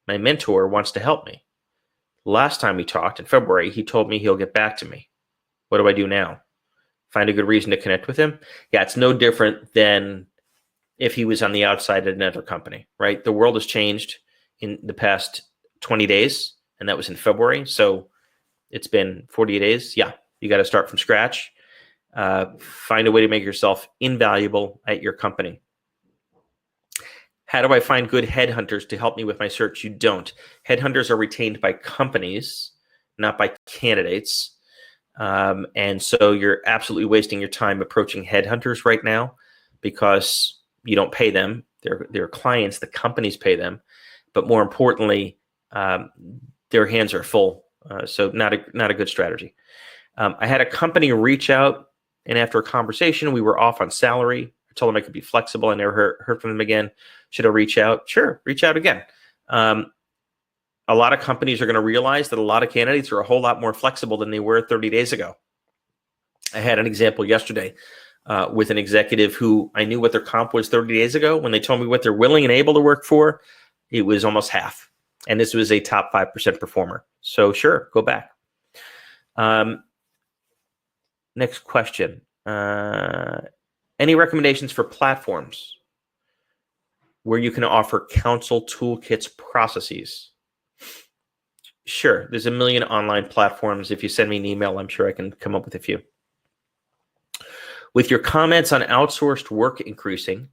[SPEAKER 1] My mentor wants to help me. Last time we talked in February, he told me he'll get back to me. What do I do now? Find a good reason to connect with him? Yeah, it's no different than if he was on the outside at another company, right? The world has changed in the past 20 days, and that was in February. So it's been 48 days. Yeah, you got to start from scratch. Find a way to make yourself invaluable at your company. How do I find good headhunters to help me with my search? You don't. Headhunters are retained by companies, not by candidates. And so you're absolutely wasting your time approaching headhunters right now because you don't pay them. They're clients, the companies pay them. But more importantly, their hands are full. So not a good strategy. I had a company reach out, and after a conversation, we were off on salary. I told them I could be flexible. I never heard from them again. Should I reach out? Sure, reach out again. A lot of companies are going to realize that a lot of candidates are a whole lot more flexible than they were 30 days ago. I had an example yesterday with an executive who I knew what their comp was 30 days ago. When they told me what they're willing and able to work for, it was almost half. And this was a top 5% performer. So sure, go back. Next question. Any recommendations for platforms where you can offer counsel toolkits processes? Sure, there's a million online platforms. If you send me an email, I'm sure I can come up with a few. With your comments on outsourced work increasing,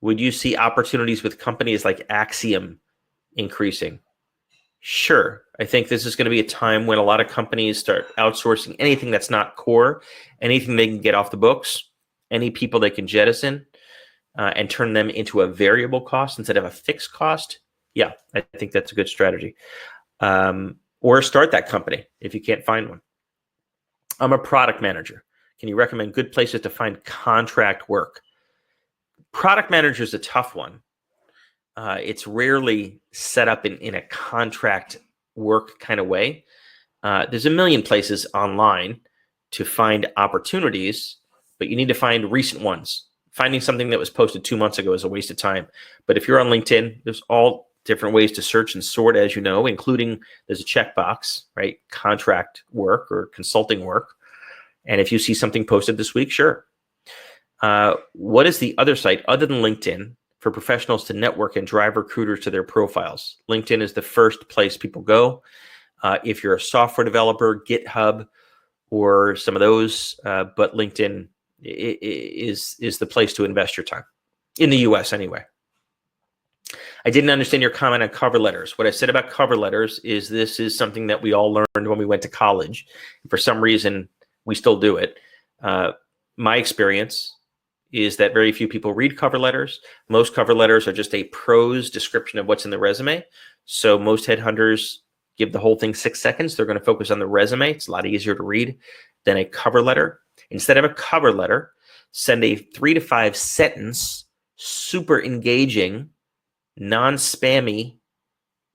[SPEAKER 1] would you see opportunities with companies like Axiom increasing? Sure. I think this is going to be a time when a lot of companies start outsourcing anything that's not core, anything they can get off the books, any people they can jettison and turn them into a variable cost instead of a fixed cost. Yeah, I think that's a good strategy. Or start that company if you can't find one. I'm a product manager. Can you recommend good places to find contract work? Product manager is a tough one. It's rarely set up in a contract work kind of way. There's a million places online to find opportunities, but you need to find recent ones. Finding something that was posted 2 months ago is a waste of time. But if you're on LinkedIn, there's all different ways to search and sort, as you know, including there's a checkbox, right? Contract work or consulting work. And if you see something posted this week, sure. What is the other site other than LinkedIn for professionals to network and drive recruiters to their profiles? LinkedIn is the first place people go. If you're a software developer, GitHub, or some of those, but LinkedIn is the place to invest your time, in the US anyway. I didn't understand your comment on cover letters. What I said about cover letters is this is something that we all learned when we went to college. For some reason, we still do it. My experience is that very few people read cover letters. Most cover letters are just a prose description of what's in the resume. So most headhunters give the whole thing 6 seconds. They're going to focus on the resume. It's a lot easier to read than a cover letter. Instead of a cover letter, send a 3 to 5 sentence, super engaging, non-spammy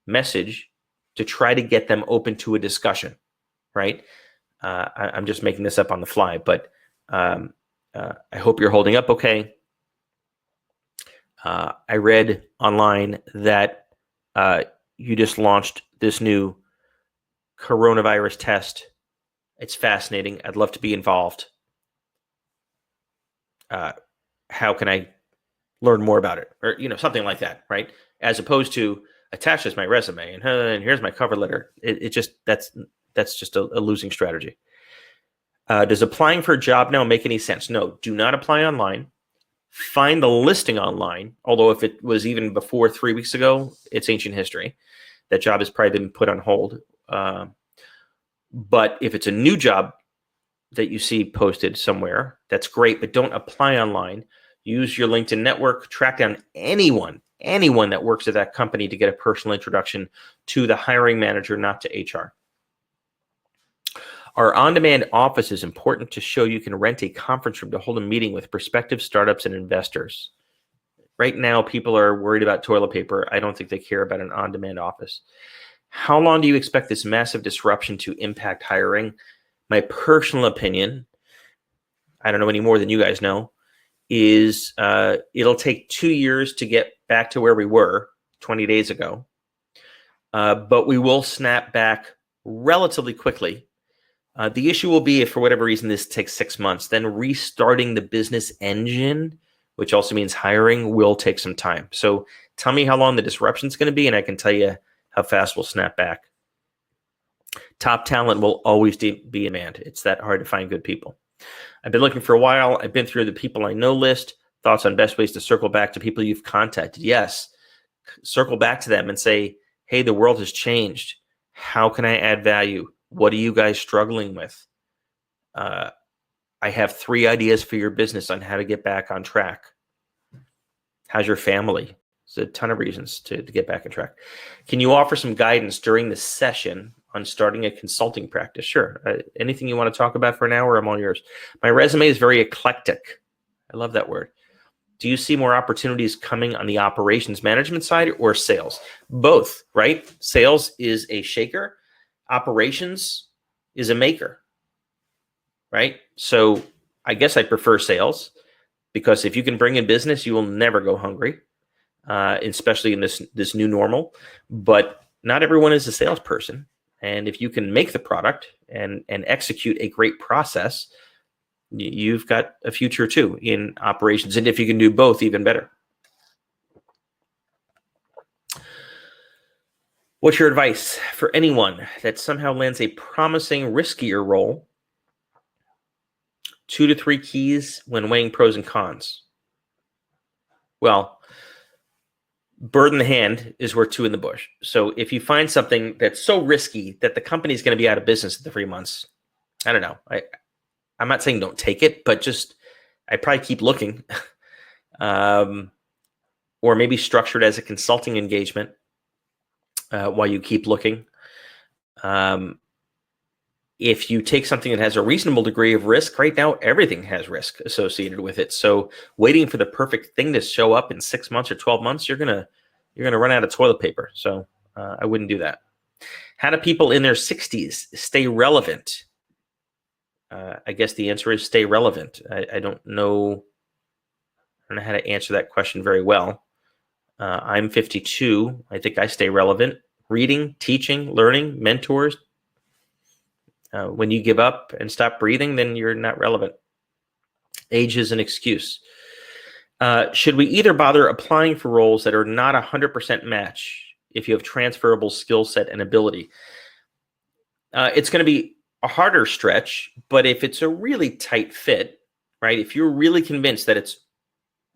[SPEAKER 1] message to try to get them open to a discussion, right? I'm just making this up on the fly, but I hope you're holding up okay. I read online that you just launched this new coronavirus test. It's fascinating. I'd love to be involved. How can I learn more about it? Or, something like that, right? As opposed to attach as my resume and here's my cover letter. That's just a losing strategy. Does applying for a job now make any sense? No, do not apply online. Find the listing online. Although if it was even before 3 weeks ago, it's ancient history. That job has probably been put on hold. But if it's a new job that you see posted somewhere, that's great, but don't apply online. Use your LinkedIn network, track down anyone anyone that works at that company to get a personal introduction to the hiring manager, not to HR. Our on-demand office is important to show you can rent a conference room to hold a meeting with prospective startups and investors. Right now, people are worried about toilet paper. I don't think they care about an on-demand office. How long do you expect this massive disruption to impact hiring? My personal opinion, I don't know any more than you guys know, is it'll take 2 years to get back to where we were 20 days ago. But we will snap back relatively quickly. The issue will be if for whatever reason this takes 6 months, then restarting the business engine, which also means hiring, will take some time. So tell me how long the disruption is going to be, and I can tell you how fast we'll snap back. Top talent will always be in demand. It's that hard to find good people. I've been looking for a while. I've been through the people I know list. Thoughts on best ways to circle back to people you've contacted? Yes. Circle back to them and say, hey, the world has changed. How can I add value? What are you guys struggling with? I have 3 ideas for your business on how to get back on track. How's your family? There's a ton of reasons to get back on track. Can you offer some guidance during the session on starting a consulting practice? Sure. Anything you want to talk about for an hour, I'm all yours. My resume is very eclectic. I love that word. Do you see more opportunities coming on the operations management side or sales? Both, right? Sales is a shaker. Operations is a maker, right? So I guess I prefer sales because if you can bring in business, you will never go hungry, especially in this new normal. But not everyone is a salesperson. And if you can make the product and execute a great process, you've got a future too in operations. And if you can do both, even better. What's your advice for anyone that somehow lands a promising, riskier role? 2 to 3 keys when weighing pros and cons. Well, bird in the hand is worth 2 in the bush. So if you find something that's so risky that the company is going to be out of business in the 3 months, I don't know. I'm not saying don't take it, but just I probably keep looking. Or maybe structured as a consulting engagement while you keep looking. If you take something that has a reasonable degree of risk, right now everything has risk associated with it. So waiting for the perfect thing to show up in 6 months or 12 months, you're gonna run out of toilet paper. So I wouldn't do that. How do people in their 60s stay relevant? I guess the answer is stay relevant. I don't know how to answer that question very well. I'm 52. I think I stay relevant. Reading, teaching, learning, mentors. When you give up and stop breathing, then you're not relevant. Age is an excuse. Should we either bother applying for roles that are not 100% match if you have transferable skill set and ability? It's going to be a harder stretch, but if it's a really tight fit, right? If you're really convinced that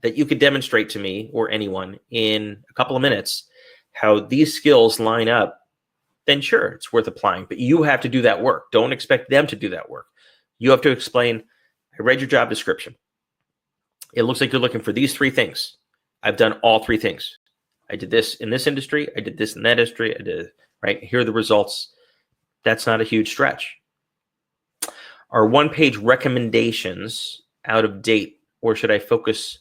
[SPEAKER 1] you could demonstrate to me or anyone in a couple of minutes how these skills line up, then sure, it's worth applying. But you have to do that work. Don't expect them to do that work. You have to explain, I read your job description. It looks like you're looking for these 3 things. I've done all 3 things. I did this in this industry. I did this in that industry. I did, right? Here are the results. That's not a huge stretch. Are one-page recommendations out of date, or should I focus?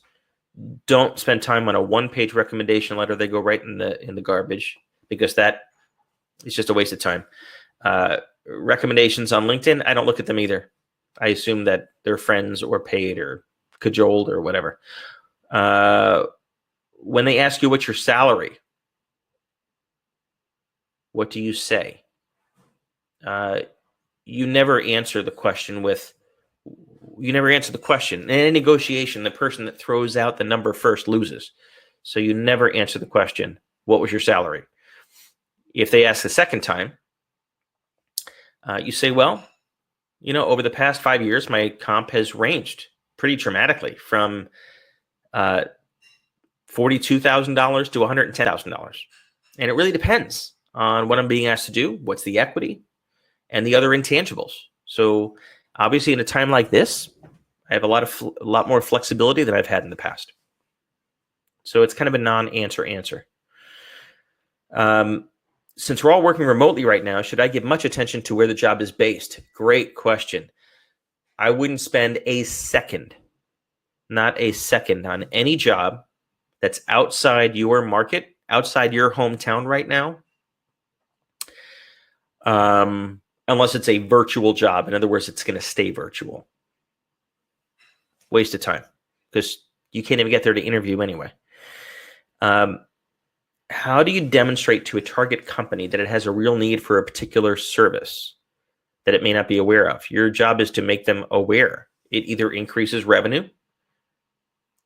[SPEAKER 1] Don't spend time on a one-page recommendation letter. They go right in the garbage because that is just a waste of time. Recommendations on LinkedIn, I don't look at them either. I assume that they're friends or paid or cajoled or whatever. When they ask you what's your salary, what do you say? You never answer the question with. You never answer the question. In any negotiation, the person that throws out the number first loses. So you never answer the question, what was your salary? If they ask the second time, you say, well, over the past 5 years, my comp has ranged pretty dramatically from $42,000 to $110,000. And it really depends on what I'm being asked to do, what's the equity, and the other intangibles. So obviously, in a time like this, I have a lot more flexibility than I've had in the past. So it's kind of a non-answer answer. Since we're all working remotely right now, should I give much attention to where the job is based? Great question. I wouldn't spend a second, not a second, on any job that's outside your market, outside your hometown right now, unless it's a virtual job. In other words, it's going to stay virtual. Waste of time, because you can't even get there to interview anyway. How do you demonstrate to a target company that it has a real need for a particular service that it may not be aware of? Your job is to make them aware. It either increases revenue,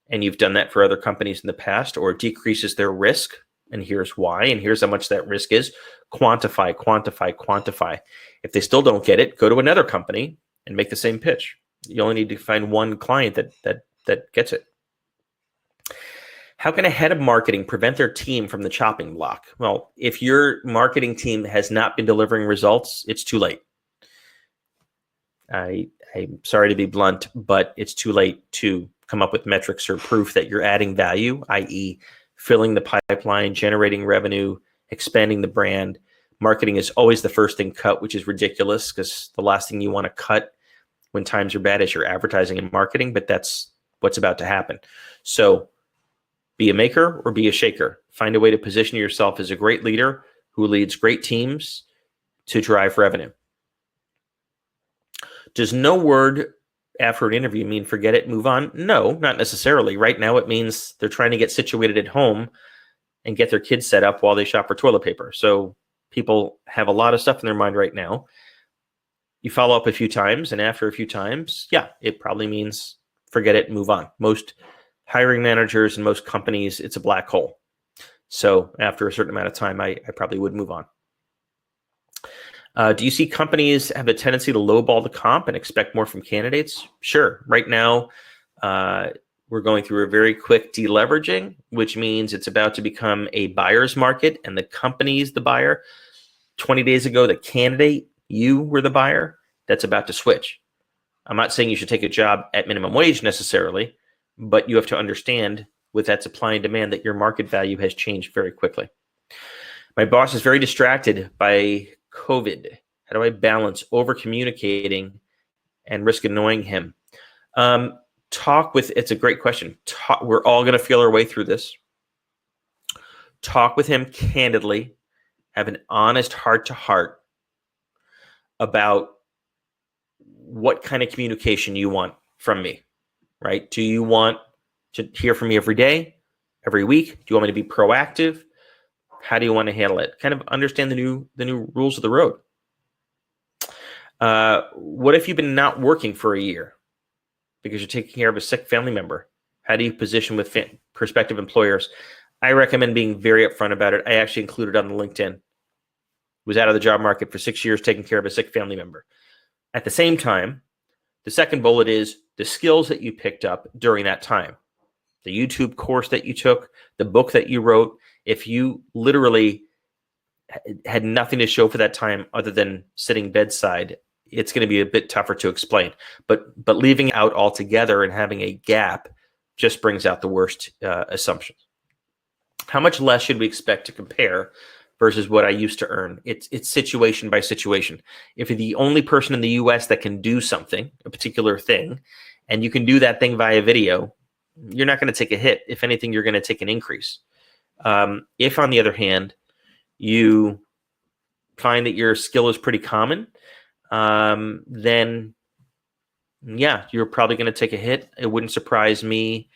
[SPEAKER 1] and you've done that for other companies in the past, or it decreases their risk, and here's why, and here's how much that risk is. Quantify, quantify, quantify. If they still don't get it, go to another company and make the same pitch. You only need to find one client that gets it. How can a head of marketing prevent their team from the chopping block? Well, if your marketing team has not been delivering results, it's too late. I'm sorry to be blunt, but it's too late to come up with metrics or proof that you're adding value, i.e. filling the pipeline, generating revenue, expanding the brand. Marketing is always the first thing cut, which is ridiculous, because the last thing you want to cut when times are bad is your advertising and marketing, but that's what's about to happen. So be a maker or be a shaker. Find a way to position yourself as a great leader who leads great teams to drive revenue. Does no word after an interview mean forget it, move on? No, not necessarily. Right now, it means they're trying to get situated at home and get their kids set up while they shop for toilet paper. So people have a lot of stuff in their mind right now. You follow up a few times, and after a few times, yeah, it probably means forget it, move on. Most hiring managers and most companies, it's a black hole. So after a certain amount of time, I probably would move on. Do you see companies have a tendency to lowball the comp and expect more from candidates? Sure. Right now, we're going through a very quick deleveraging, which means it's about to become a buyer's market, and the company's the buyer. 20 days ago, the candidate, you were the buyer. That's about to switch. I'm not saying you should take a job at minimum wage necessarily, but you have to understand with that supply and demand that your market value has changed very quickly. My boss is very distracted by COVID. How do I balance over communicating and risk annoying him? It's a great question. We're all going to feel our way through this. Talk with him candidly. Have an honest heart-to-heart about what kind of communication you want from me, right? Do you want to hear from me every day, every week? Do you want me to be proactive? How do you want to handle it? Kind of understand the new rules of the road. What if you've been not working for a year because you're taking care of a sick family member? How do you position with prospective employers? I recommend being very upfront about it. I actually included on the LinkedIn. Was out of the job market for 6 years taking care of a sick family member. At the same time, the second bullet is the skills that you picked up during that time. The YouTube course that you took, the book that you wrote. If you literally had nothing to show for that time other than sitting bedside, it's going to be a bit tougher to explain. But leaving out altogether and having a gap just brings out the worst assumptions. How much less should we expect to compare versus what I used to earn? It's situation by situation. If you're the only person in the US that can do something, a particular thing, and you can do that thing via video, you're not going to take a hit. If anything, you're going to take an increase. If, on the other hand, you find that your skill is pretty common, then, yeah, you're probably going to take a hit. It wouldn't surprise me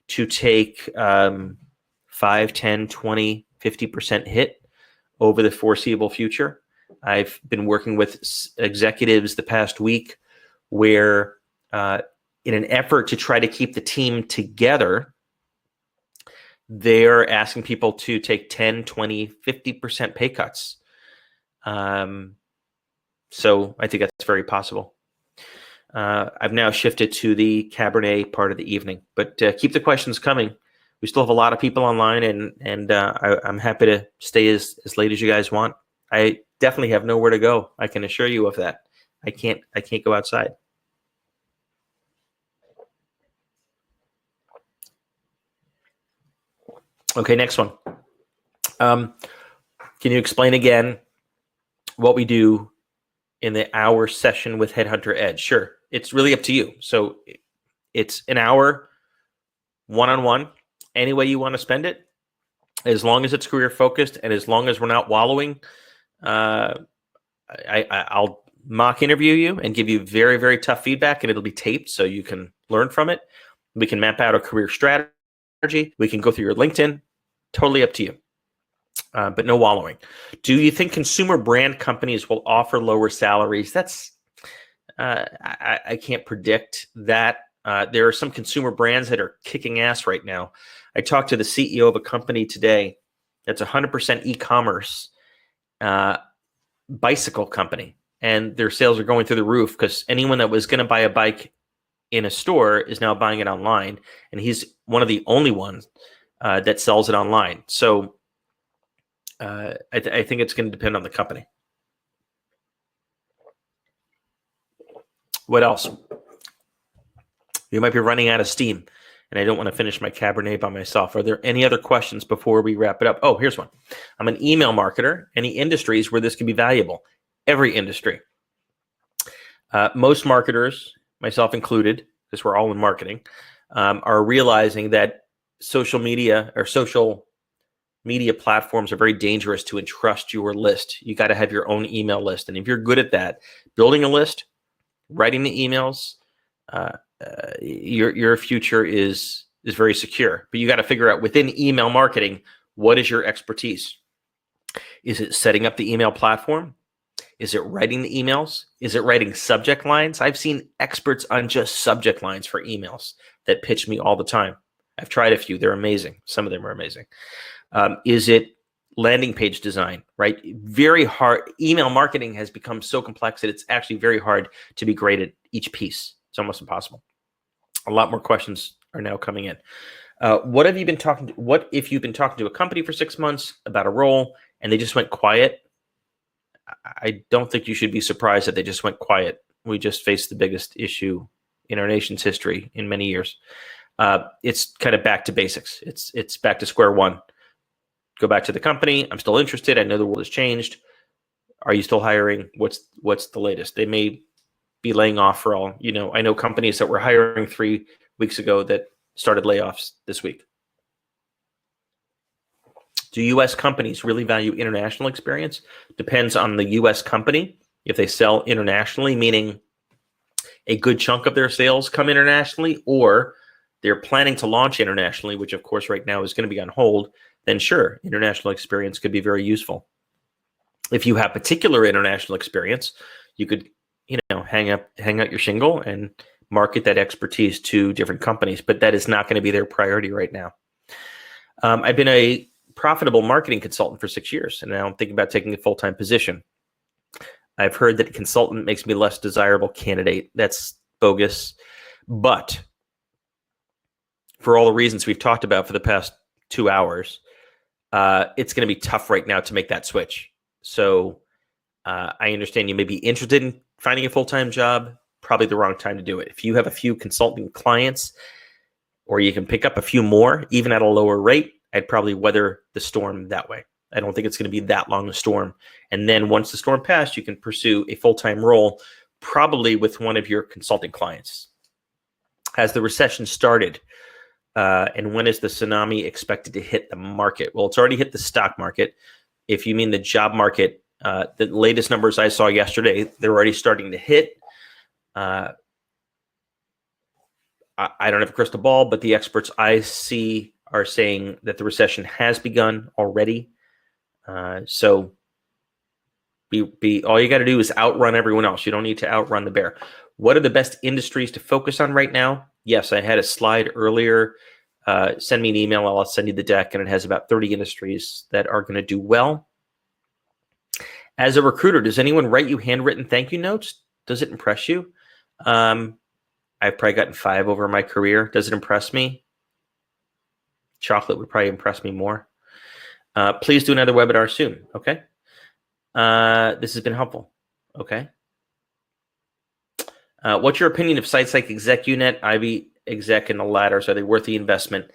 [SPEAKER 1] to take 5, 10, 20, 50% hit over the foreseeable future. I've been working with executives the past week where in an effort to try to keep the team together, they're asking people to take 10, 20, 50% pay cuts. So I think that's very possible. I've now shifted to the Cabernet part of the evening, but keep the questions coming. We still have a lot of people online, and I'm happy to stay as late as you guys want. I definitely have nowhere to go. I can assure you of that. I can't go outside. Okay, next one. Can you explain again what we do in the hour session with Headhunter Edge? Sure. It's really up to you. So it's an hour one-on-one, any way you want to spend it, as long as it's career focused and as long as we're not wallowing. I'll mock interview you and give you very, very tough feedback, and it'll be taped so you can learn from it. We can map out a career strategy. We can go through your LinkedIn. Totally up to you. But no wallowing. Do you think consumer brand companies will offer lower salaries? That's I can't predict that. There are some consumer brands that are kicking ass right now. I talked to the CEO of a company today that's 100% e-commerce bicycle company, and their sales are going through the roof because anyone that was going to buy a bike in a store is now buying it online, and he's one of the only ones that sells it online. So I think it's going to depend on the company. What else? You might be running out of steam, and I don't want to finish my Cabernet by myself. Are there any other questions before we wrap it up? Oh, here's one. I'm an email marketer. Any industries where this can be valuable? Every industry. Most marketers, myself included, because we're all in marketing, are realizing that social media platforms are very dangerous to entrust your list. You got to have your own email list. And if you're good at that, building a list, writing the emails, your future is very secure. But you got to figure out within email marketing, what is your expertise? Is it setting up the email platform? Is it writing the emails? Is it writing subject lines? I've seen experts on just subject lines for emails that pitch me all the time. I've tried a few. They're amazing. Some of them are amazing. Is it landing page design, right? Very hard. Email marketing has become so complex that it's actually very hard to be great at each piece. It's almost impossible. A lot more questions are now coming in. What if you've been talking to a company for 6 months about a role and they just went quiet? I don't think you should be surprised that they just went quiet. We just faced the biggest issue in our nation's history in many years. It's kind of back to basics. It's back to square one. Go back to the company. I'm still interested. I know the world has changed. Are you still hiring? What's the latest? They may be laying off for all, I know companies that were hiring 3 weeks ago that started layoffs this week. Do U.S. companies really value international experience? Depends on the U.S. company. If they sell internationally, meaning a good chunk of their sales come internationally, or they're planning to launch internationally, which of course right now is going to be on hold, then sure, international experience could be very useful. If you have particular international experience, you could, hang out your shingle and market that expertise to different companies, but that is not going to be their priority right now. I've been a profitable marketing consultant for 6 years, and now I'm thinking about taking a full-time position. I've heard that a consultant makes me a less desirable candidate. That's bogus. But for all the reasons we've talked about for the past 2 hours, it's going to be tough right now to make that switch. So I understand you may be interested in finding a full-time job, probably the wrong time to do it. If you have a few consulting clients, or you can pick up a few more, even at a lower rate, I'd probably weather the storm that way. I don't think it's going to be that long a storm. And then once the storm passed, you can pursue a full-time role, probably with one of your consulting clients. Has the recession started? And when is the tsunami expected to hit the market? Well, it's already hit the stock market. If you mean the job market, the latest numbers I saw yesterday, they're already starting to hit. I don't have a crystal ball, but the experts I see are saying that the recession has begun already. So all you got to do is outrun everyone else. You don't need to outrun the bear. What are the best industries to focus on right now? Yes, I had a slide earlier. Send me an email. I'll send you the deck, and it has about 30 industries that are going to do well. As a recruiter, does anyone write you handwritten thank you notes? Does it impress you? I've probably gotten 5 over my career. Does it impress me? Chocolate would probably impress me more. Please do another webinar soon. Okay. This has been helpful. Okay. What's your opinion of sites like ExecUnet, Ivy Exec, and the ladders? Are they worth the investment?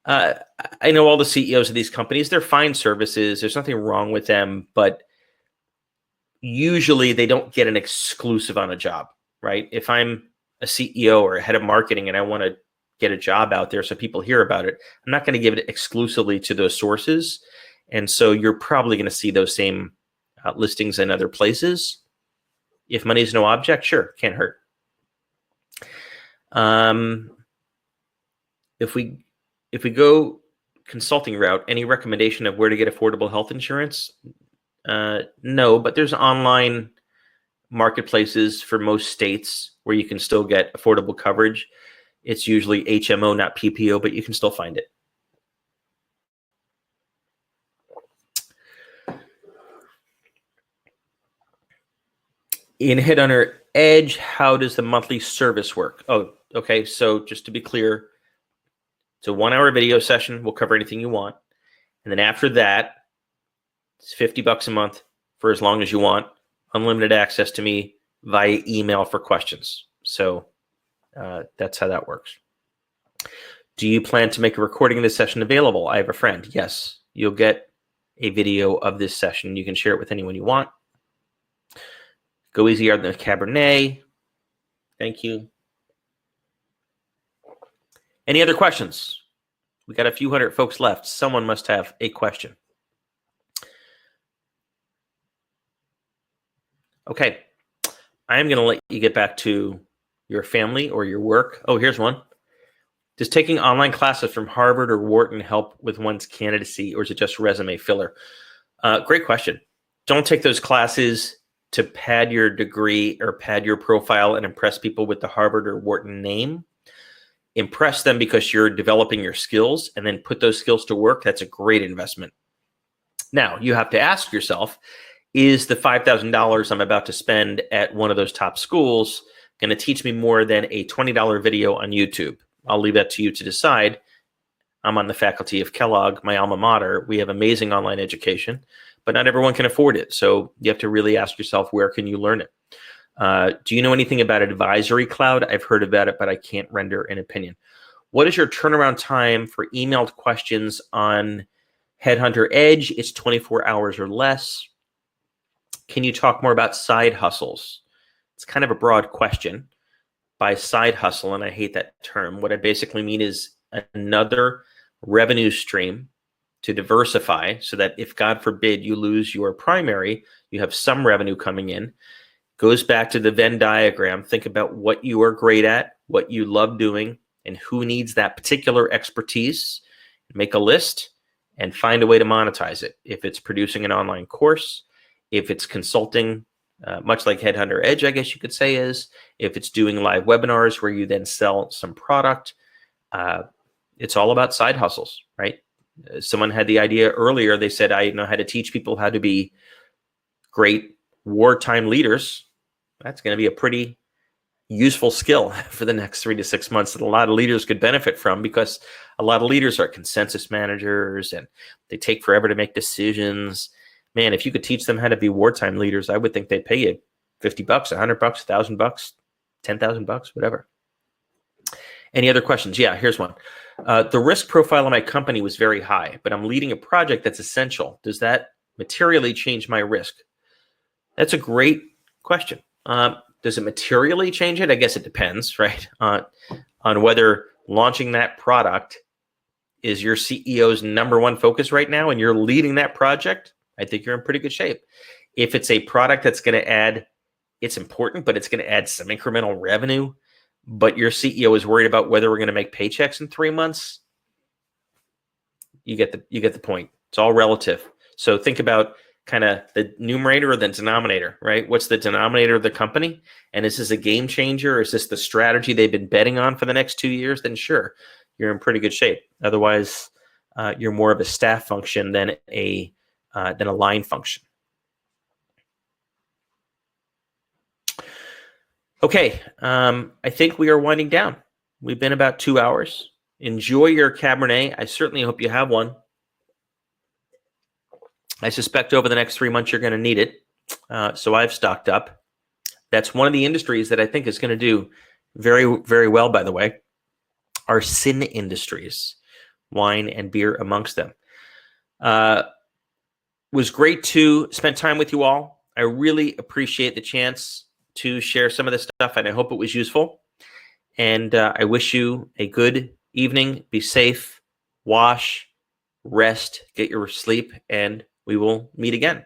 [SPEAKER 1] Uh, I know all the CEOs of these companies, they're fine services. There's nothing wrong with them, but usually they don't get an exclusive on a job, right? If I'm a CEO or a head of marketing and I want to get a job out there so people hear about it, I'm not going to give it exclusively to those sources. And so you're probably going to see those same listings in other places. If money is no object, sure, can't hurt. If we go consulting route, any recommendation of where to get affordable health insurance? No, but there's online marketplaces for most states where you can still get affordable coverage. It's usually HMO, not PPO, but you can still find it. In Headhunter Edge, how does the monthly service work? Oh, okay. So just to be clear, it's a 1-hour video session. We'll cover anything you want. And then after that, it's $50 a month for as long as you want. Unlimited access to me via email for questions. So that's how that works. Do you plan to make a recording of this session available? I have a friend. Yes, you'll get a video of this session. You can share it with anyone you want. Go easy on the Cabernet. Thank you. Any other questions? We got a few hundred folks left. Someone must have a question. Okay. I am going to let you get back to your family or your work. Oh, here's one. Does taking online classes from Harvard or Wharton help with one's candidacy, or is it just resume filler? Great question. Don't take those classes to pad your degree or pad your profile and impress people with the Harvard or Wharton name. Impress them because you're developing your skills, and then put those skills to work. That's a great investment. Now, you have to ask yourself, is the $5,000 I'm about to spend at one of those top schools going to teach me more than a $20 video on YouTube? I'll leave that to you to decide. I'm on the faculty of Kellogg, my alma mater. We have amazing online education, but not everyone can afford it. So you have to really ask yourself, where can you learn it? Do you know anything about Advisory Cloud? I've heard about it, but I can't render an opinion. What is your turnaround time for emailed questions on Headhunter Edge? It's 24 hours or less. Can you talk more about side hustles? It's kind of a broad question. By side hustle, and I hate that term, what I basically mean is another revenue stream to diversify so that if, God forbid, you lose your primary, you have some revenue coming in. Goes back to the Venn diagram. Think about what you are great at, what you love doing, and who needs that particular expertise. Make a list and find a way to monetize it. If it's producing an online course, if it's consulting, much like Headhunter Edge, I guess you could say is, if it's doing live webinars where you then sell some product, it's all about side hustles, right? Someone had the idea earlier. They said, I know how to teach people how to be great wartime leaders. That's going to be a pretty useful skill for the next 3 to 6 months that a lot of leaders could benefit from, because a lot of leaders are consensus managers and they take forever to make decisions. Man, if you could teach them how to be wartime leaders, I would think they'd pay you $50, $100, $1,000, $10,000, whatever. Any other questions? Yeah, here's one. The risk profile of my company was very high, but I'm leading a project that's essential. Does that materially change my risk? That's a great question. Does it materially change it? I guess it depends, right? On whether launching that product is your CEO's number one focus right now and you're leading that project. I think you're in pretty good shape. If it's a product that's going to add, it's important, but it's going to add some incremental revenue, but your CEO is worried about whether we're going to make paychecks in 3 months, you get the point. It's all relative. So think about kind of the numerator or the denominator, right? What's the denominator of the company? And is this a game changer? Or is this the strategy they've been betting on for the next 2 years? Then sure, you're in pretty good shape. Otherwise, you're more of a staff function than a line function. Okay, I think we are winding down. We've been about 2 hours. Enjoy your Cabernet. I certainly hope you have one. I suspect over the next 3 months you're going to need it. So I've stocked up. That's one of the industries that I think is going to do very, very well, by the way, are sin industries. wine and beer amongst them. Was great to spend time with you all. I really appreciate the chance to share some of this stuff, and I hope it was useful. And I wish you a good evening. Be safe, wash, rest, get your sleep, and we will meet again.